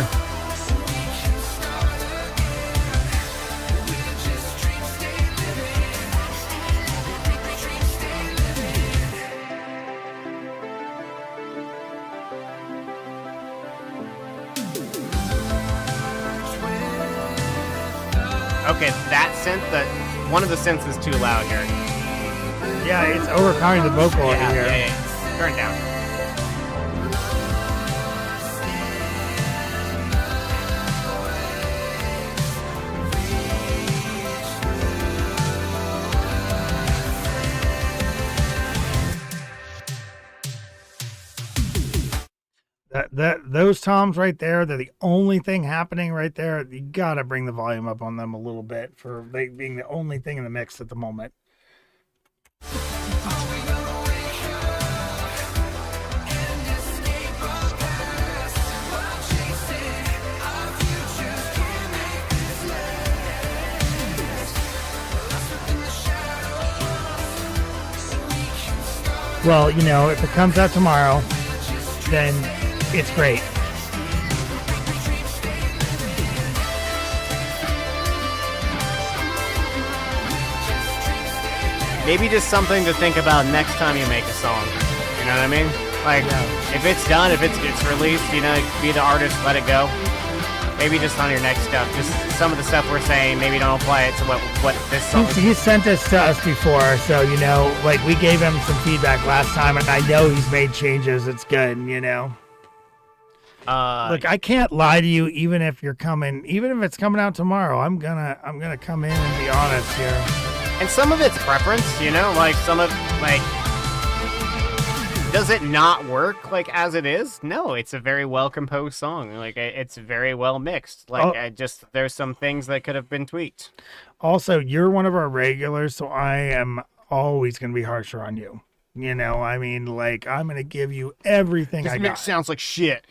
Okay, that synth, one of the synths is too loud here. Yeah, it's overpowering the vocal over here. Yeah. Turn it down. Those toms right there, they're the only thing happening right there. You gotta bring the volume up on them a little bit for they being the only thing in the mix at the moment. Well, you know, if it comes out tomorrow, then it's great. Maybe just something to think about next time you make a song. You know what I mean? Like, if it's done, if it's released, you know, be the artist, let it go. Maybe just on your next stuff. Just some of the stuff we're saying, maybe don't apply it to what this song is. He sent this to us before, so, you know, like, we gave him some feedback last time, and I know he's made changes. It's good, you know? Look, I can't lie to you, even if it's coming out tomorrow. I'm gonna come in and be honest here. And some of it's preference, you know, like some of does it not work like as it is? No, it's a very well composed song. Like it's very well mixed. Like there's some things that could have been tweaked. Also, you're one of our regulars, so I am always gonna be harsher on you. You know, I mean, like, I'm gonna give you everything I got. This mix sounds like shit.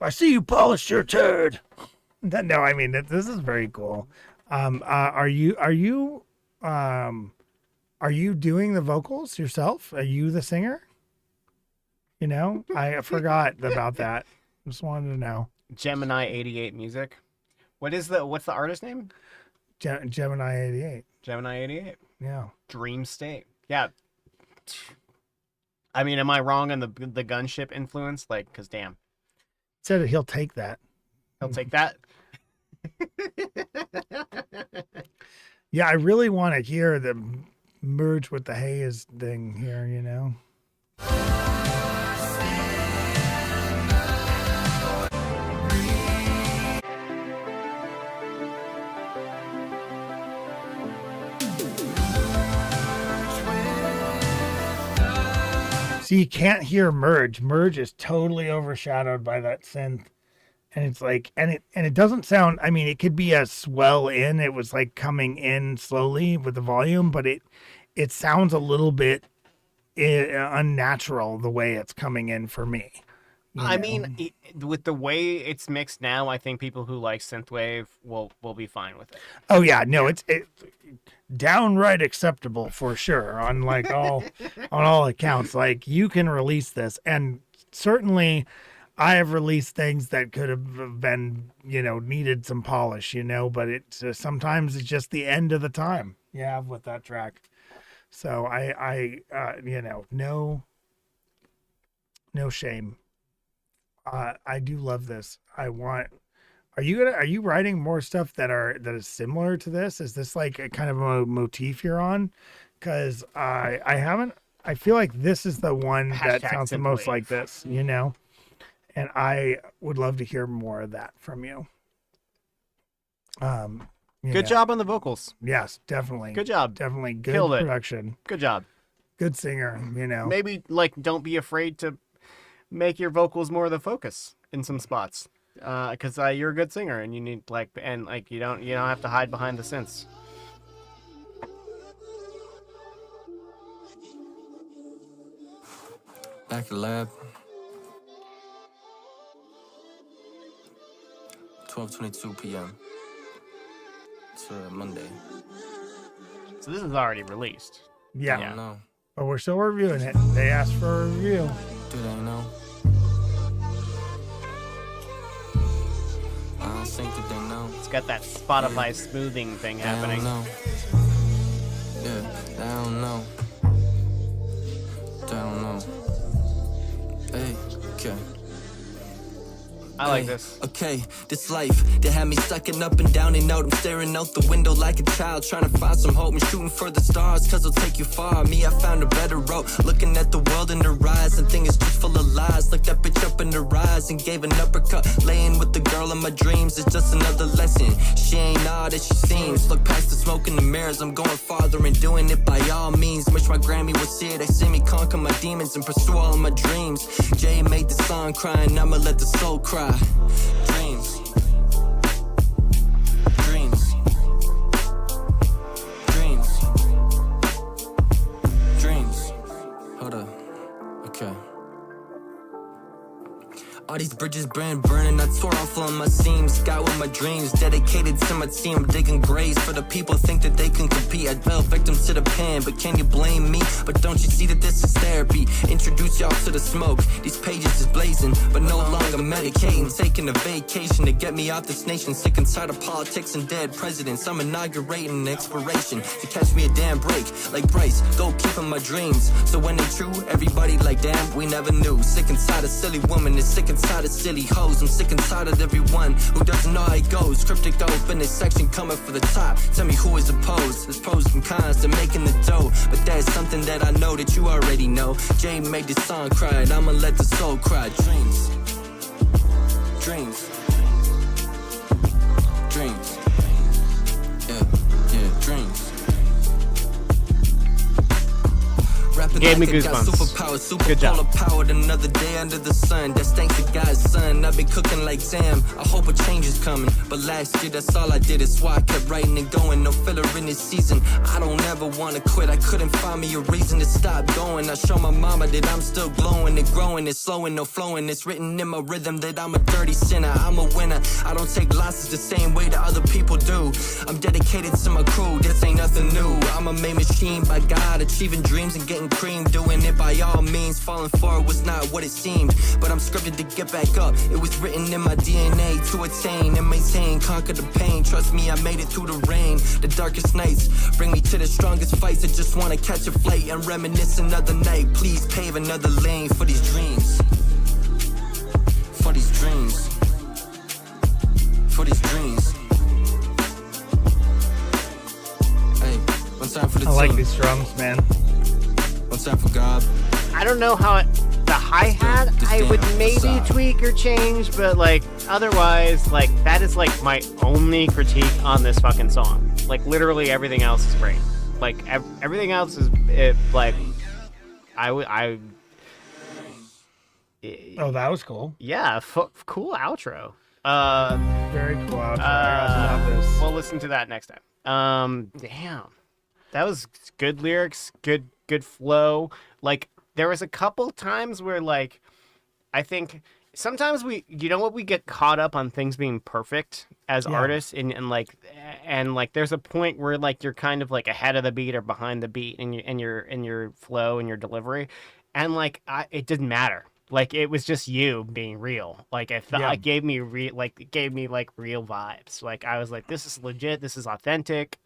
I see you polished your turd. No, I mean, this is very cool. Are you doing the vocals yourself? Are you the singer? You know, I forgot about that. Just wanted to know. Gemini 88 Music. What's the artist name? Gemini 88. Gemini 88. Yeah. Dream State. Yeah. I mean, am I wrong on the Gunship influence? Like, cause damn. Said that he'll take that. He'll take that. Yeah, I really want to hear the merge with the haze thing here, you know. So you can't hear merge. Merge is totally overshadowed by that synth. And it's like, and it doesn't sound, I mean, it could be a swell in. It was like coming in slowly with the volume, but it sounds a little bit unnatural the way it's coming in for me. I mean, with the way it's mixed now, I think people who like synthwave will be fine with it. Oh yeah, no, it's downright acceptable for sure on like on all accounts. Like, you can release this, and certainly I have released things that could have been, you know, needed some polish, you know, but it's sometimes it's just the end of the time you have with that track. So I you know, no shame. I do love this. Are you writing more stuff that is similar to this? Is this like a kind of a motif you're on? Because I feel like this is the one that sounds the most like this, you know? And I would love to hear more of that from you. Good job on the vocals. Yes, definitely. Good job. Definitely good Killed it. production. Good job. Good singer, Maybe like don't be afraid to make your vocals more the focus in some spots. Because you're a good singer and you need you don't have to hide behind the synths. Back at the lab. 12:22 p.m. It's Monday. So this is already released. Yeah. I don't know. But we're still reviewing it. They asked for a review. Do they know? I don't think that they know. It's got that Spotify smoothing thing happening. They don't know. Yeah, they don't know. They don't know. Hey, okay. I like this. Okay, this life, they had me sucking up and down and out. I'm staring out the window like a child, trying to find some hope and shooting for the stars, cause it'll take you far. Me, I found a better road, looking at the world in her eyes, and thing is just full of lies. Looked that bitch up in her eyes and gave an uppercut. Laying with the girl in my dreams is just another lesson. She ain't all that she seems. Look past the smoke in the mirrors, I'm going farther and doing it by all means. Wish my Grammy was here, they see me conquer my demons and pursue all of my dreams. Jay made the song crying, I'ma let the soul cry. Dreams. Dreams. Dreams. Dreams. Hold up. Okay. All these bridges burning, I tore off all my seams. Got with my dreams, dedicated to my team. Digging graves for the people think that they can compete. I fell victim to the pen, but can you blame me? But don't you see that this is therapy? Introduce y'all to the smoke. These pages is blazing, but no longer medicating. Taking a vacation to get me out this nation. Sick and tired of politics and dead presidents. I'm inaugurating an expiration to catch me a damn break. Like Bryce, go keeping my dreams. So when they true, everybody like damn, we never knew. Sick and tired of silly women, is sick and tired of silly hoes. I'm sick and tired of everyone who doesn't know how it goes. Cryptic open this section coming for the top. Tell me who is opposed. There's pros and cons to making the dough, but there's something that I know that you already know. Jay made this song cry, and I'ma let the soul cry. Dreams. Dreams. Dreams. Yeah, dreams. Gave me goosebumps. Good job. Powered another day under the sun. That's thanks to God's son. I've been cooking like Sam. I hope a change is coming. But last year, that's all I did. It's why I kept writing and going. No filler in this season. I don't ever want to quit. I couldn't find me a reason to stop going. I show my mama that I'm still glowing and growing. It's slowing, no flowing. It's written in my rhythm that I'm a dirty sinner. I'm a winner. I don't take losses the same way that other people do. I'm dedicated to my crew. This ain't nothing new. I'm a made machine by God. Achieving dreams and getting cream. Doing it by all means. Falling forward was not what it seemed, but I'm scripted to get back up. It was written in my DNA to attain and maintain, conquer the pain. Trust me, I made it through the rain. The darkest nights bring me to the strongest fights. I just wanna catch a flight and reminisce another night. Please pave another lane for these dreams. For these dreams. For these dreams. Hey, one time for the I like team. these drums, man. One time for God. I don't know how the hi-hat I would maybe tweak or change, but like otherwise, like that is like my only critique on this fucking song. Like literally everything else is great. Like everything else is like I Oh, that was cool. yeah, cool outro. Very cool outro. I love this. We'll listen to that next time. Damn, that was good lyrics, good flow. Like there was a couple times where like I think sometimes we get caught up on things being perfect as artists and like there's a point where like you're kind of like ahead of the beat or behind the beat in your flow and your delivery, and like it didn't matter. Like it was just you being real. Like it gave me real vibes. Like I was like, this is legit, this is authentic.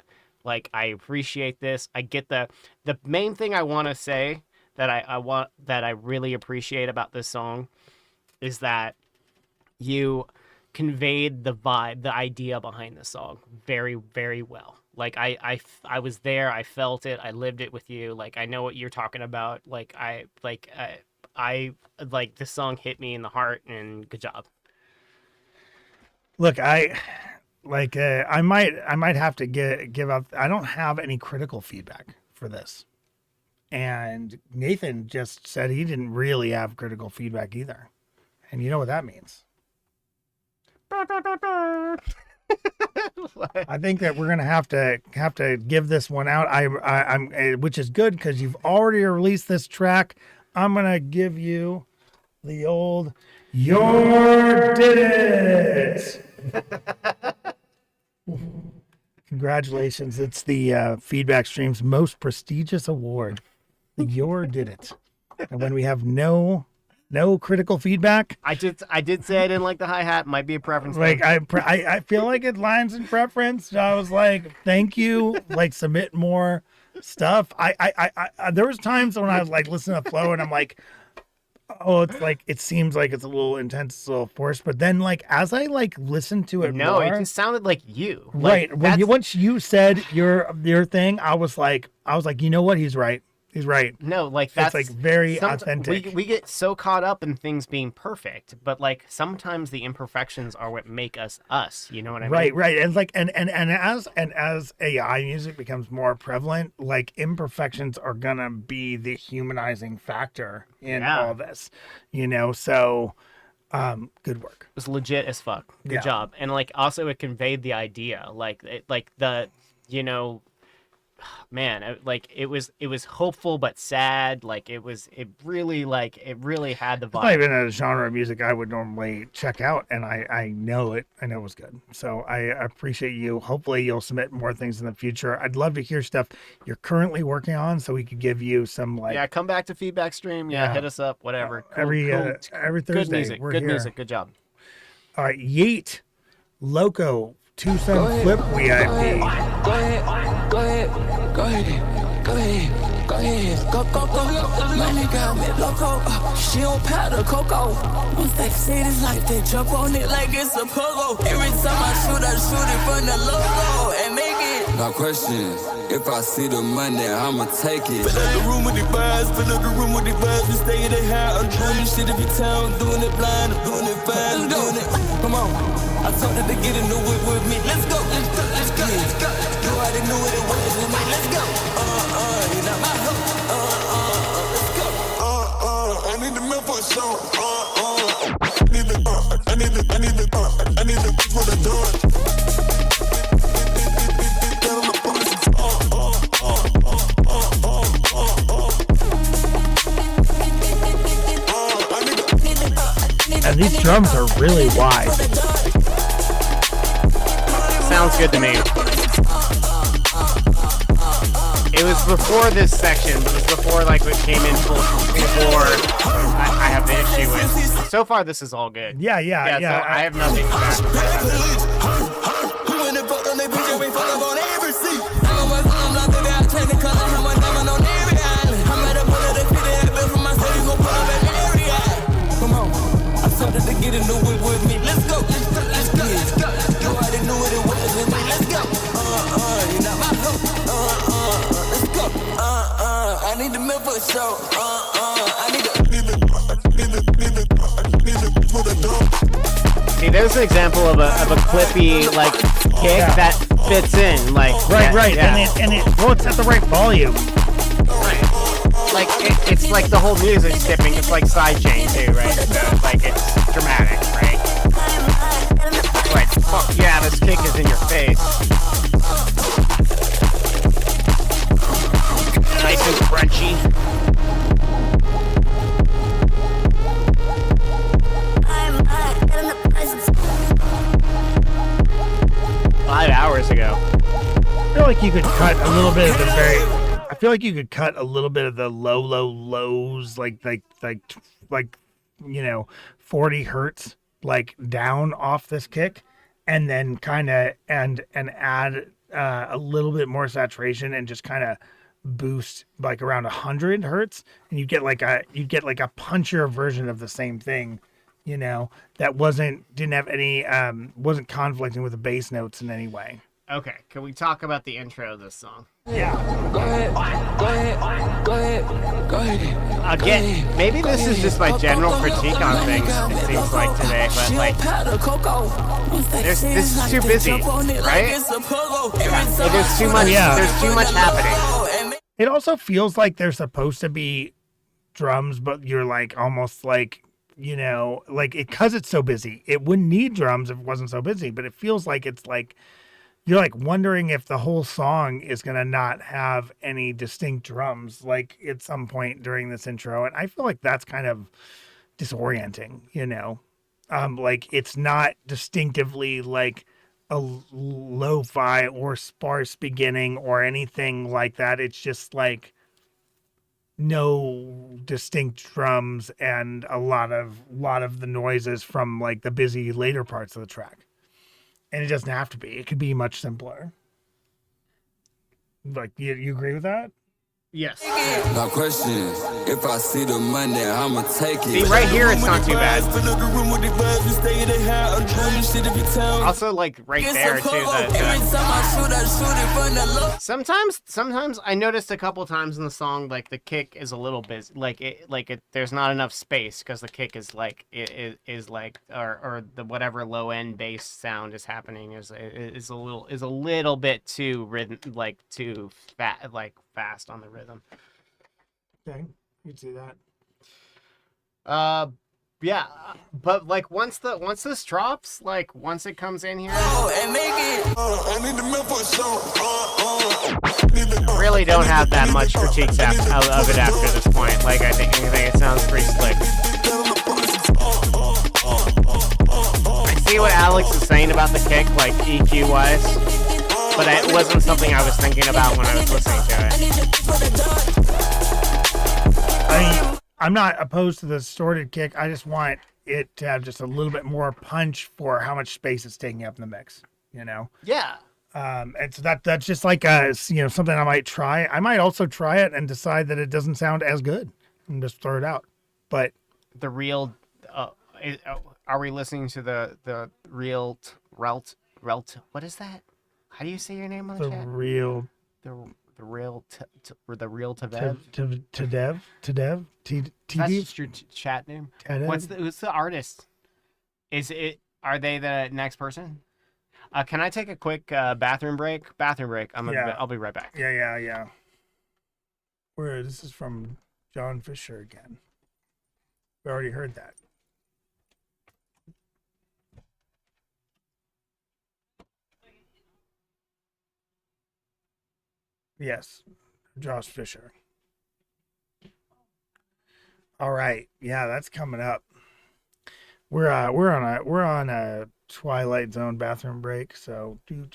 Like I appreciate this. I get the main thing I want to say that I really appreciate about this song is that you conveyed the vibe, the idea behind the song very, very well. Like I was there, I felt it, I lived it with you. Like I know what you're talking about. Like I this song hit me in the heart, and good job. Look, I might have to give up. I don't have any critical feedback for this. And Nathan just said he didn't really have critical feedback either. And you know what that means. I think that we're gonna have to give this one out. I'm which is good because you've already released this track. I'm gonna give you the old "Your Did It." Congratulations! It's the Feedback Stream's most prestigious award. Your Did It. And when we have no critical feedback, I did say I didn't like the hi-hat. Might be a preference like thing. I feel like it lines in preference. I was like, thank you. Like, submit more stuff. I there was times when I was like listening to Flow and I'm like, oh, it's like, it seems like it's a little intense, it's a little forced. But then, like, as I like listened to it more, it just sounded like you. Right. Like, Once you said your thing, I was like, you know what? He's right. He's right. No, like that's like very authentic. We get so caught up in things being perfect, but like sometimes the imperfections are what make us us. You know what I mean? Right. And like and as AI music becomes more prevalent, like imperfections are gonna be the humanizing factor in all this. You know, so good work. It was legit as fuck. Good job. And like also it conveyed the idea, man, like it was hopeful but sad. Like it really had the vibe. It's not even a genre of music I would normally check out, and I know it was good. So I appreciate you. Hopefully you'll submit more things in the future. I'd love to hear stuff you're currently working on, so we could give you some come back to Feedback Stream. Hit us up, whatever. Every Thursday. Good music. We're Good here. music. Good job. All right, Yeet, Loco, 2-Sun Flip VIP. Go ahead. Money got me loco. She don't powder cocoa. Once they say this life, they jump on it like it's a pogo. Every time I shoot it from the logo and make it. Got questions. If I see the money, I'ma take it. Fill up the room with the vibes. We stay in the house. I'm doing this shit every time. I'm doing it blind. I'm doing it fast. I'm doing it. Come on. I told her to get in the whip with me. Let's go. You already knew what it was with me. Let's go. You're not my hoe. Let's go. I need the milk for a show. I need the for the door. And these drums are really wide. Sounds good to me. It was before this section, but it was before like what came in before I have the issue with. So far, this is all good. Yeah. So I have nothing bad to say about this. To get in the whip with me, let's go. You already knew what it was with me, let's go. You're not my hoe. Let's go. I need the milk for a show. See, there's an example of a clippy like kick that fits in, like right, yeah. and it it's at the right volume. Like it's like the whole music skipping. It's like sidechain too, right? So like it's dramatic, right? Like fuck yeah, this kick is in your face. Nice and crunchy. Five hours ago. I feel like you could cut a little bit of the I feel like you could cut a little bit of the lows, like 40 hertz, like down off this kick, and then kind of and add a little bit more saturation and just kind of boost like around 100 hertz, and you get like a punchier version of the same thing, that wasn't conflicting with the bass notes in any way. Okay, can we talk about the intro of this song? Yeah. Go ahead. Again, maybe this is just my general critique on things, it seems like today, but like, this is too busy, right? There's too much, there's too much happening. It also feels like there's supposed to be drums, but you're like almost like, you know, like because it's so busy, it wouldn't need drums if it wasn't so busy, but it feels like it's like, you're like wondering if the whole song is going to not have any distinct drums like at some point during this intro. And I feel like that's kind of disorienting, you know, like it's not distinctively like a lo-fi or sparse beginning or anything like that. It's just like no distinct drums and a lot of the noises from like the busy later parts of the track. And it doesn't have to be. It could be much simpler. Like, you agree with that? Yes. My question is, if I see the money, I'ma take it. See, right here, it's not too bad. Also, like, right there, too. Sometimes I noticed a couple times in the song, like, the kick is a little bit, there's not enough space, because the kick is, like, or the whatever low-end bass sound is happening is a little bit too rhythm, like, too fast on the rhythm. Okay, you can see that. Yeah, but like once this drops, like once it comes in here, really don't have that much critiques of it after this point. Like I think it sounds pretty slick. I see what Alex is saying about the kick, like EQ wise, but it wasn't something I was thinking about when I was listening to it. I mean, I'm not opposed to the distorted kick. I just want it to have just a little bit more punch for how much space it's taking up in the mix, you know? Yeah. And so that's just like something I might try. I might also try it and decide that it doesn't sound as good and just throw it out. But the real, are we listening to the real Relt? What is that? How do you say your name on the chat? The real Tavev? Tadev? That's your chat name? Tadev? Who's the artist? Are they the next person? Can I take a quick bathroom break? I'll be right back. Yeah. This is from John Fisher again. We already heard that. Yes, Josh Fisher. All right, yeah, that's coming up. We're on a Twilight Zone bathroom break, so do.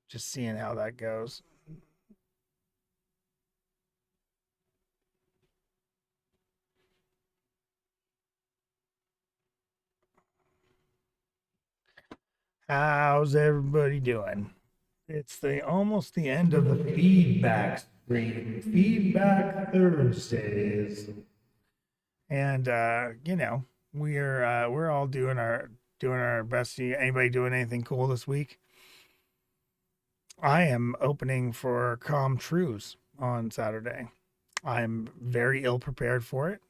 Just seeing how that goes. How's everybody doing? It's almost the end of the feedback stream. Feedback Thursdays. And we're all doing our best. Anybody doing anything cool this week? I am opening for Calm Trues on Saturday. I'm very ill prepared for it.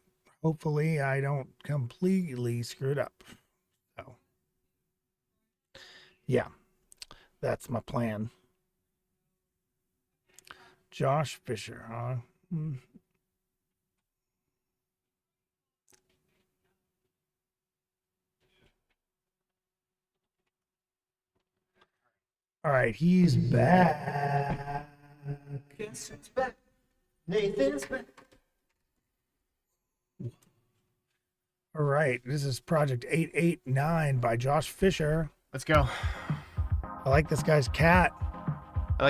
Hopefully I don't completely screw it up. Yeah, that's my plan. Josh Fisher, huh? All right, he's back. Yes, it's back. Nathan's back. All right, this is Project 889 by Josh Fisher. Let's go. I like this guy's cat. I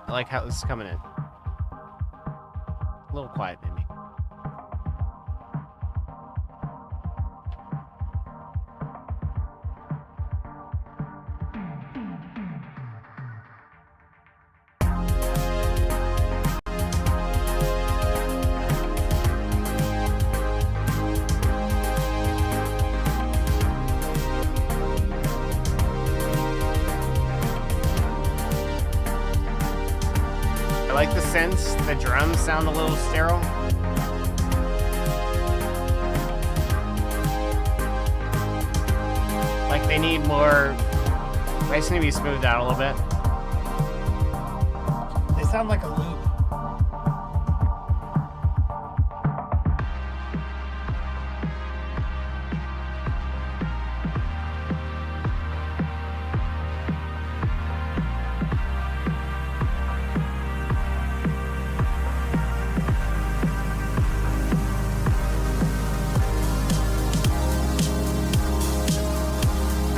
like how this is coming in. A little quiet, maybe. synths, the drums sound a little sterile. Like they need more. They just need to be smoothed out a little bit. They sound like a loop.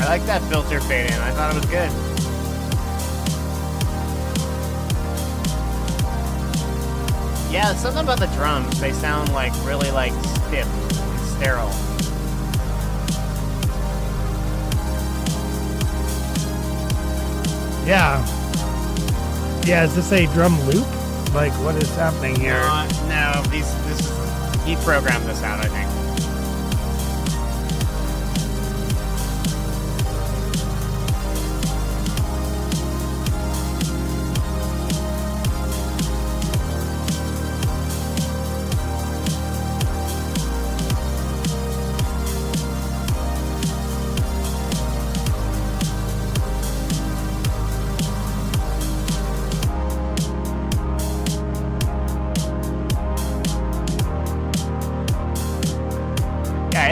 I like that filter fade in. I thought it was good. Yeah, something about the drums. They sound like really like stiff and sterile. Yeah. Yeah, is this a drum loop? Like, what is happening here? No, this is, he programmed this out, I think.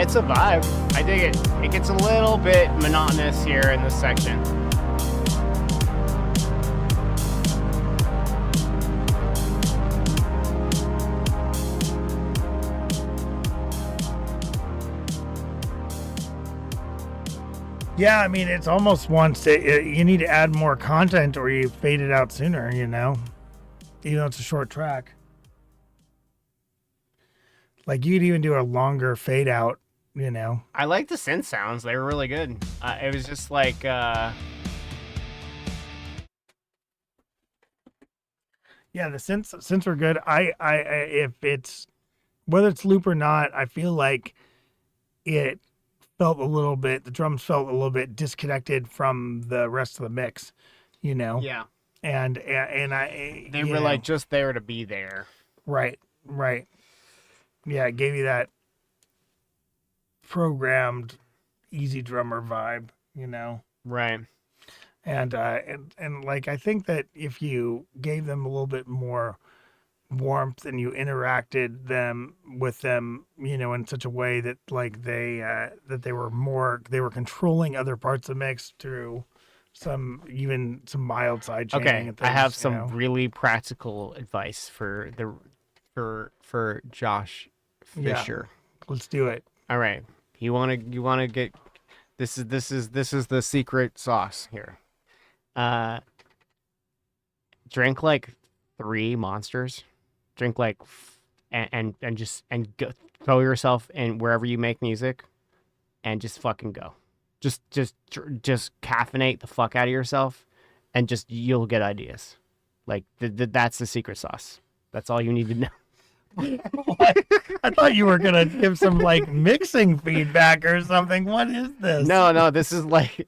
It's a vibe. I dig it. It gets a little bit monotonous here in this section. Yeah, I mean, it's almost once you need to add more content or you fade it out sooner, you know? Even though it's a short track. Like, you'd even do a longer fade out, you know? I like the synth sounds. They were really good. It was just like... Yeah, the synths were good. I if it's... Whether it's loop or not, I feel like it felt a little bit... The drums felt a little bit disconnected from the rest of the mix, you know? Yeah. And I... They were like just there to be there. Right. Yeah, it gave you that programmed easy drummer vibe, you know? Right. And like, I think that if you gave them a little bit more warmth and you interacted with them, you know, in such a way that like they were controlling other parts of the mix through some mild side chaining. Okay, and things, I have some you know? really practical advice for Josh Fisher. Yeah, let's do it. All right. You want to get this is the secret sauce here. Drink like 3 monsters. Drink like and go throw yourself in wherever you make music and just fucking go. Just caffeinate the fuck out of yourself and just you'll get ideas. Like that's the secret sauce. That's all you need to know. What? I thought you were gonna give some like mixing feedback or something. What is this? No, this is like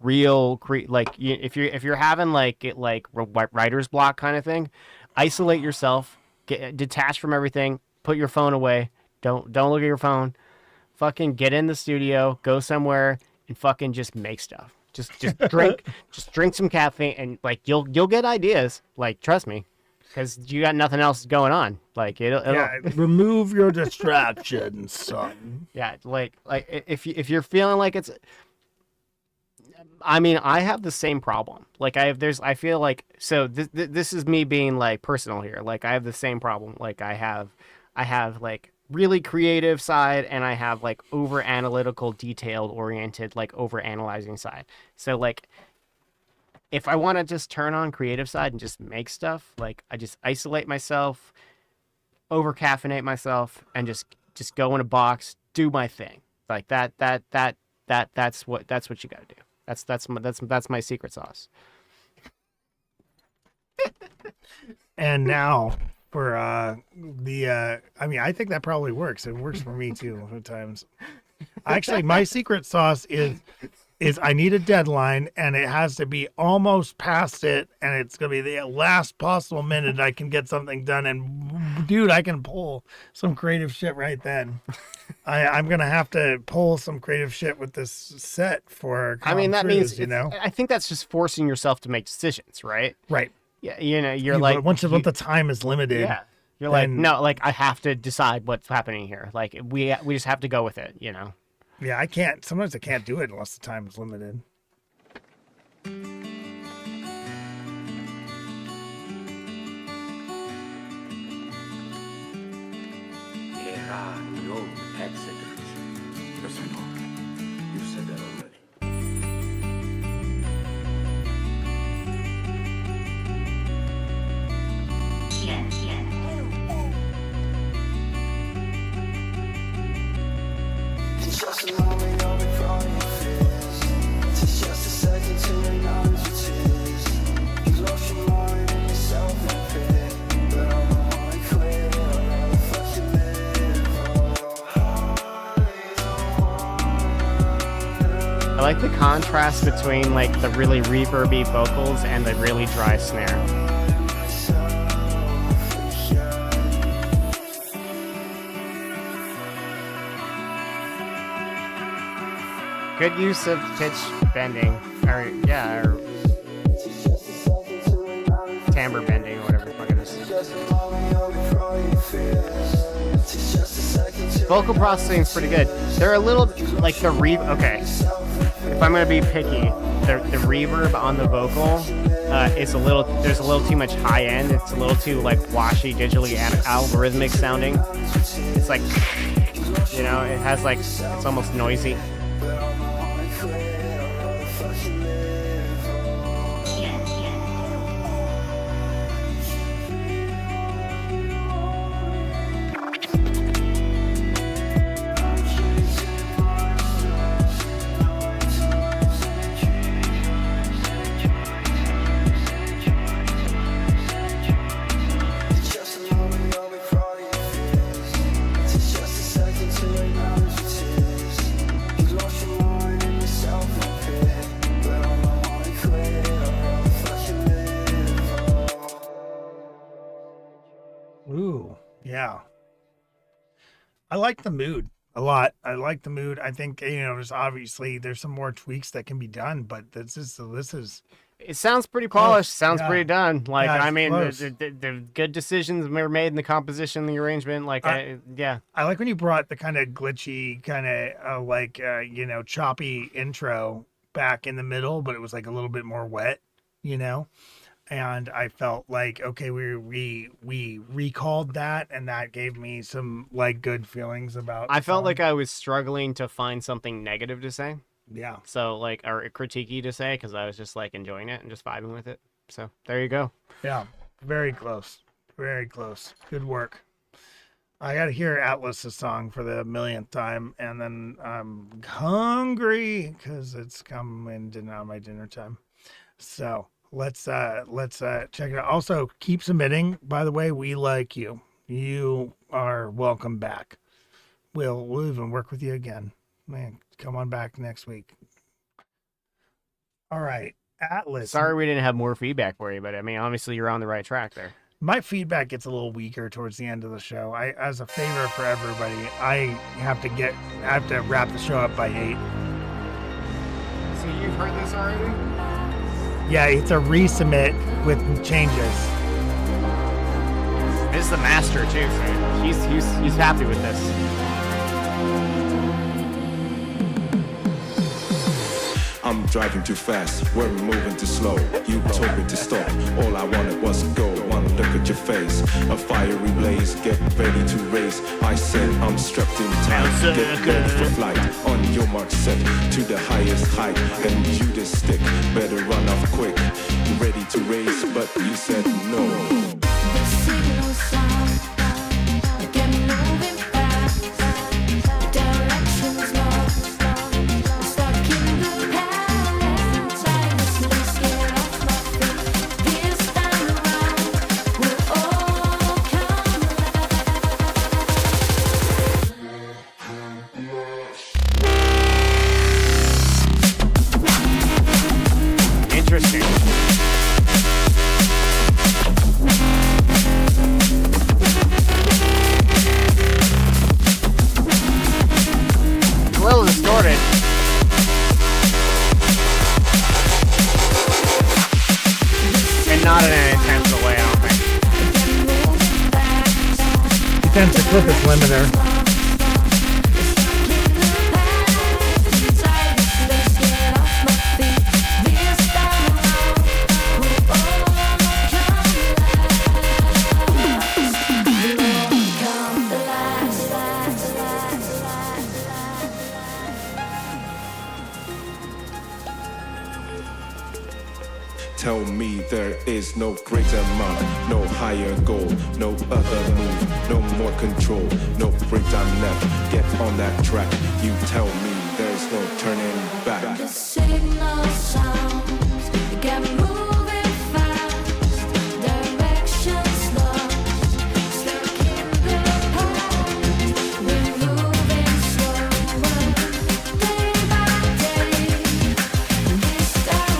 real if you're having like writer's block kind of thing, isolate yourself, get detached from everything, put your phone away, don't look at your phone, fucking get in the studio, go somewhere and fucking just make stuff. Just drink some caffeine and like you'll get ideas. Like trust me. Because you got nothing else going on. Like it'll remove your distractions, son. Yeah, like if you're feeling like it's, I mean, I have the same problem. Like I feel like this is me being like personal here. Like I have the same problem. Like I have like really creative side and I have like over analytical, detailed oriented, like over analyzing side. So like. If I want to just turn on creative side and just make stuff, like I just isolate myself, over caffeinate myself, and just go in a box, do my thing. Like that's what you got to do. That's my secret sauce. And now for I mean, I think that probably works. It works for me too at times. Actually, my secret sauce is is I need a deadline, and it has to be almost past it, and it's going to be the last possible minute I can get something done. And dude, I can pull some creative shit right then. I'm going to have to pull some creative shit with this set for I mean, that Cruise, means, I think that's just forcing yourself to make decisions, right? Right. Yeah, you're like... Once the time is limited. Yeah. You're like, no, like, I have to decide what's happening here. Like, we just have to go with it, Yeah, I can't. Sometimes I can't do it unless the time is limited. There are no accidents. Yes, I know. You said that already. It's just a moment of it from your fears. It's just a second to acknowledge it is. You lost your mind and yourself in fear. But I don't wanna quit, I'd rather fucking live. I like the contrast between, like, the really reverby vocals and the really dry snare. Good use of pitch bending, or timbre bending, or whatever the fuck it is. Vocal processing is pretty good. They're a little, like, okay. If I'm gonna be picky, the reverb on the vocal is there's a little too much high end. It's a little too, like, washy, digitally algorithmic sounding. It's like, it has, like, it's almost noisy. Yeah. I like the mood a lot. I like the mood. I think, there's some more tweaks that can be done, but this is it sounds pretty polished. Sounds pretty done. Like, yeah, I mean, the good decisions were made in the composition, the arrangement. Like, I like when you brought the kind of glitchy, kind of choppy intro back in the middle, but it was like a little bit more wet, And I felt like, okay, we recalled that, and that gave me some, like, good feelings about. I felt like I was struggling to find something negative to say. Yeah. So, like, or critiquey to say, because I was just, like, enjoying it and just vibing with it. So there you go. Yeah. Very close. Very close. Good work. I got to hear Atlas's song for the millionth time, and then I'm hungry because it's coming to my dinner time. So let's check it out. Also, keep submitting. By the way, we like you. You are welcome back. We'll even work with you again. Man, come on back next week. All right, Atlas. Sorry we didn't have more feedback for you, but I mean, obviously you're on the right track there. My feedback gets a little weaker towards the end of the show. As a favor for everybody, I have to wrap the show up by 8. So you've heard this already? Yeah, it's a resubmit with changes. This is the master too, so he's happy with this. I'm driving too fast, we're moving too slow. You told me to stop, all I wanted was to go. One look at your face, a fiery blaze, get ready to race. I said I'm strapped in time, get ready for flight. On your mark set, to the highest height. And you this stick, better run off quick. Ready to race, but you said no. The signal sound, get me moving fast. The direction's lost, stuck in the past. Let's get off my feet. This time around, we'll all come alive. distorted. And not in an intentional way, I don't think. He tends to clip his limiter. Tell me there is no greater mind, no higher goal, no other move, no more control, no breakdown left. Get on that track. You tell me there's no turning back. The signal sounds get moving fast. Directions lost, stuck in the past. We're moving slower, day by day. This time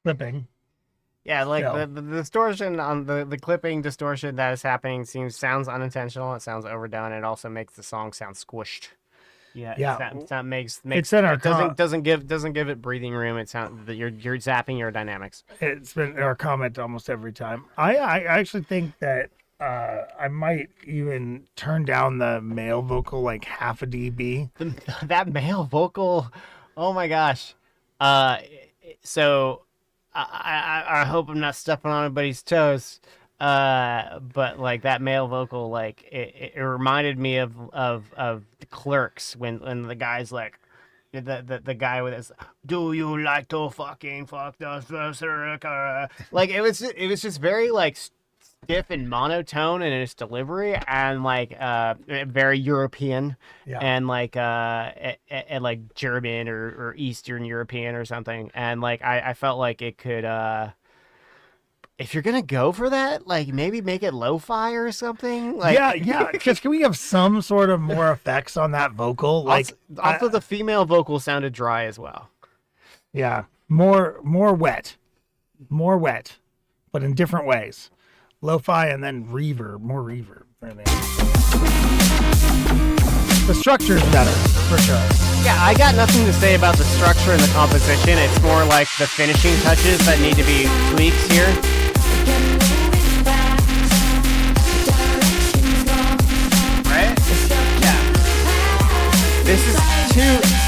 Clipping. Yeah, like Yeah. the distortion on the clipping distortion that is happening sounds unintentional. It sounds overdone. It also makes the song sound squished. Yeah, Yeah. that makes It's in our doesn't give it breathing room. It sounds that you're zapping your dynamics. It's been our comment almost every time. I actually think that I might even turn down the male vocal like half a dB. That male vocal, oh my gosh. So I hope I'm not stepping on anybody's toes. But like that male vocal, like it reminded me of the Clerks when the guy's like the guy with his "Do you like to fucking fuck the circle?" Like it was just very like stiff and monotone in its delivery, and like very European, and like and like German or Eastern European or something, and like I felt like it could if you're gonna go for that, like maybe make it lo-fi or something. Like yeah. Because can we have some sort of more effects on that vocal? Like also the female vocal sounded dry as well. Yeah, more wet, but in different ways. Lo-fi and then reverb, more reverb. The structure is better, for sure. Yeah, I got nothing to say about the structure and the composition. It's more like the finishing touches that need to be tweaks here. Right? Yeah. This is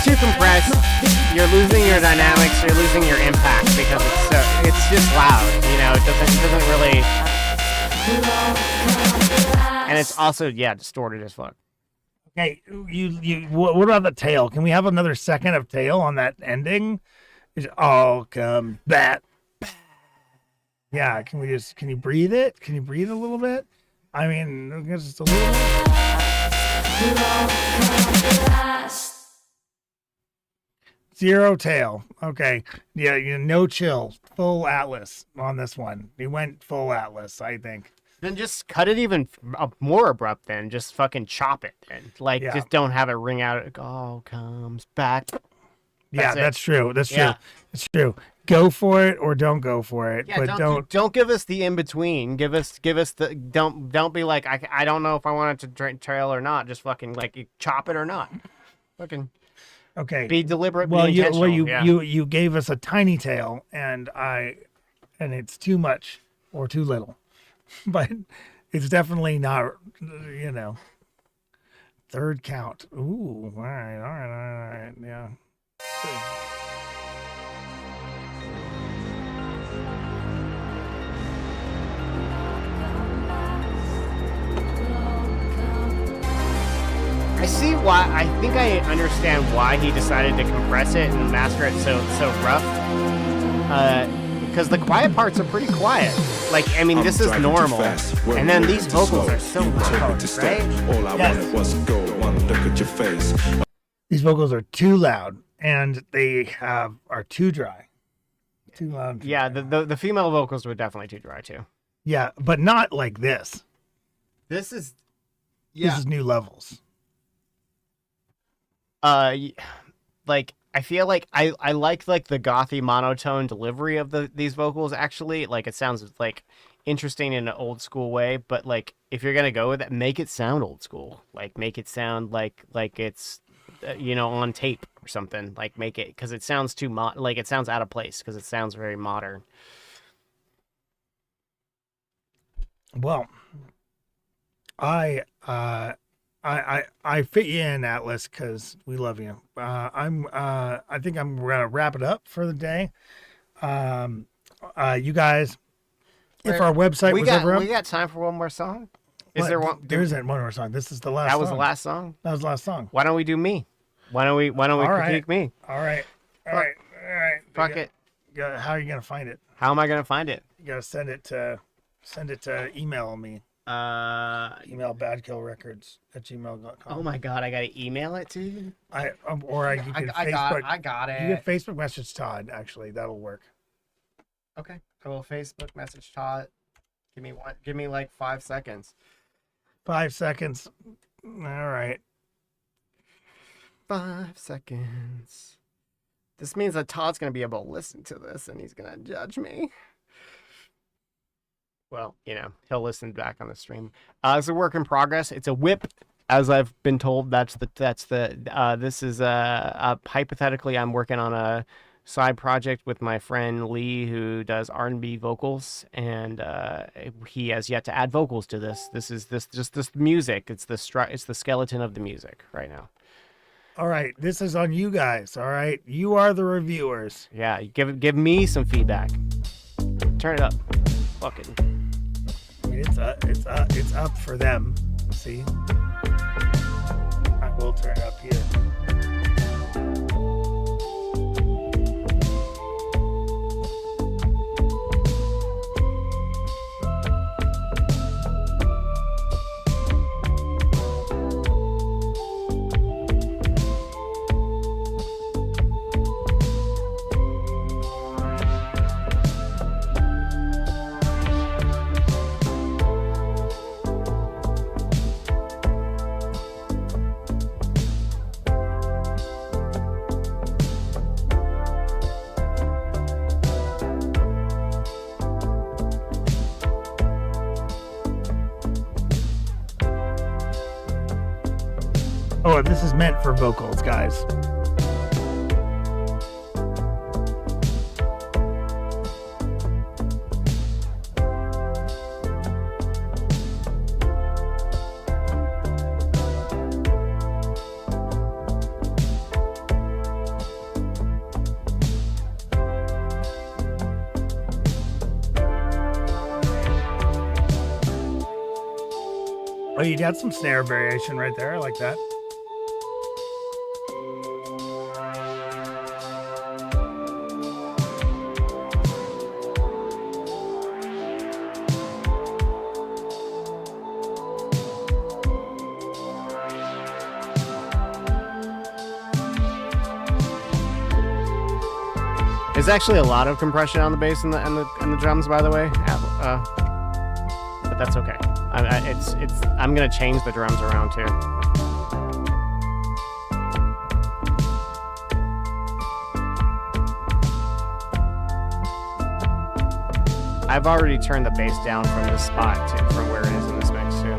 too compressed. You're losing your dynamics. You're losing your impact because it's just loud. You know, it doesn't really. And it's also distorted as fuck. Okay, what about the tail? Can we have another second of tail on that ending? It all comes back. Yeah, can you breathe it? Can you breathe a little bit? I mean, just a little bit. Zero tail. Okay. Yeah, no chill. Full Atlas on this one. We went full Atlas, I think. Then just cut it even more abrupt then. Just fucking chop it. And just don't have it ring out. It all comes back. That's true. That's true. Go for it or don't go for it. Yeah, but don't give us the in between. Give us the don't be like I don't know if I want it to trail or not. Just fucking like you chop it or not. Fucking okay. Be deliberate. Well, be intentional. you gave us a tiny tail and it's too much or too little. But it's definitely not, third count. Ooh, all right, yeah. I see why. I think I understand why he decided to compress it and master it so rough. Because the quiet parts are pretty quiet. Like, I mean, this is normal. And then these vocals are so loud, right? All I wanted was go, one look at your face. These vocals are too loud, and they are too dry. Too loud. Yeah, the female vocals were definitely too dry, too. Yeah, but not like this. This is This is new levels. Like I feel like I like the gothy monotone delivery of these vocals. Actually, like it sounds like interesting in an old school way. But like if you're gonna go with it, make it sound old school. Like make it sound like it's on tape or something. Like make it, because it sounds too like it sounds out of place because it sounds very modern. Well, I fit you in, Atlas, because we love you. I think I'm gonna wrap it up for the day. You guys, if our website was ever up, we got time for one more song. Is what? there one? There isn't one more song. This is the last. That was song. the last song. That was the last song. Why don't we do me? Why don't we critique me? All right. Fuck it. How are you gonna find it? How am I gonna find it? You gotta send it to email me. Email badkillrecords@gmail.com. Oh my god, I gotta email it to you. You can Facebook. I got it. You can Facebook message Todd. Actually, that'll work. Okay. I will Facebook message Todd. Give me like 5 seconds. 5 seconds. All right. 5 seconds. This means that Todd's gonna be able to listen to this and he's gonna judge me. Well, he'll listen back on the stream. It's a work in progress. It's a whip, as I've been told. This is hypothetically, I'm working on a side project with my friend Lee, who does R&B vocals, and he has yet to add vocals to this. This is this music. It's the skeleton of the music right now. All right, this is on you guys. All right, you are the reviewers. Yeah, give me some feedback. Turn it up. Fucking. I mean, it's up for them. See, I will turn it up here. Oh, this is meant for vocals, guys. Oh, you got some snare variation right there. I like that. There's actually a lot of compression on the bass and the drums, by the way. But that's okay. I'm gonna change the drums around too. I've already turned the bass down from this spot from where it is in this mix too.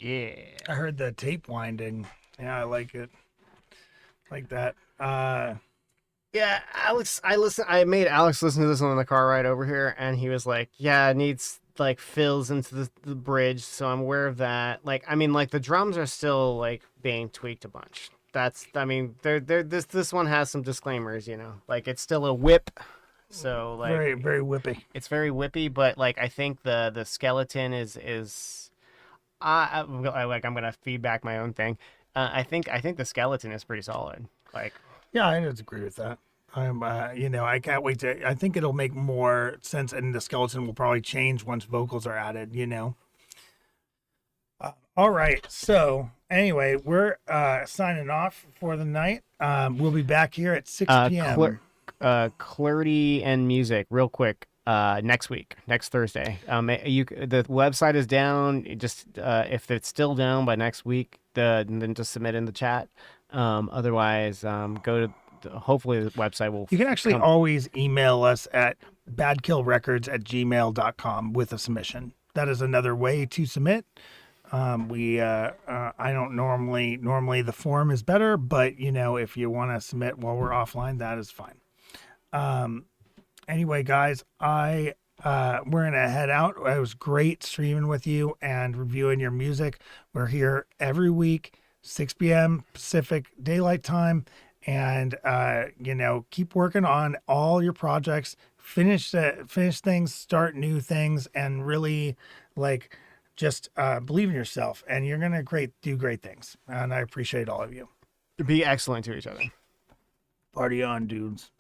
Yeah. I heard the tape winding. Yeah, I like it. Like that. Yeah, Alex, I made Alex listen to this on the car ride over here, and he was like, yeah, it needs like fills into the bridge, so I'm aware of that. Like, I mean, like the drums are still like being tweaked a bunch. This one has some disclaimers, you know, like it's still a whip. So like very, very whippy. It's very whippy, but like I think the skeleton is I'm gonna feedback my own thing. I think the skeleton is pretty solid. Like, yeah, I just agree with that. I can't wait to. I think it'll make more sense, and the skeleton will probably change once vocals are added. All right. So anyway, we're signing off for the night. We'll be back here at 6 p.m. Clarity and music, real quick. Next Thursday. The website is down. Just if it's still down by next week, then just submit in the chat. Otherwise, go to. Hopefully the website will. You can actually always email us at badkillrecords@gmail.com with a submission. That is another way to submit. I don't normally the form is better, but if you want to submit while we're offline, that is fine. Anyway, guys, we're gonna head out. It was great streaming with you and reviewing your music. We're here every week, 6 p.m. Pacific Daylight Time, and keep working on all your projects. Finish things, start new things, and really just believe in yourself, and you're gonna do great things. And I appreciate all of you. Be excellent to each other. Party on, dudes.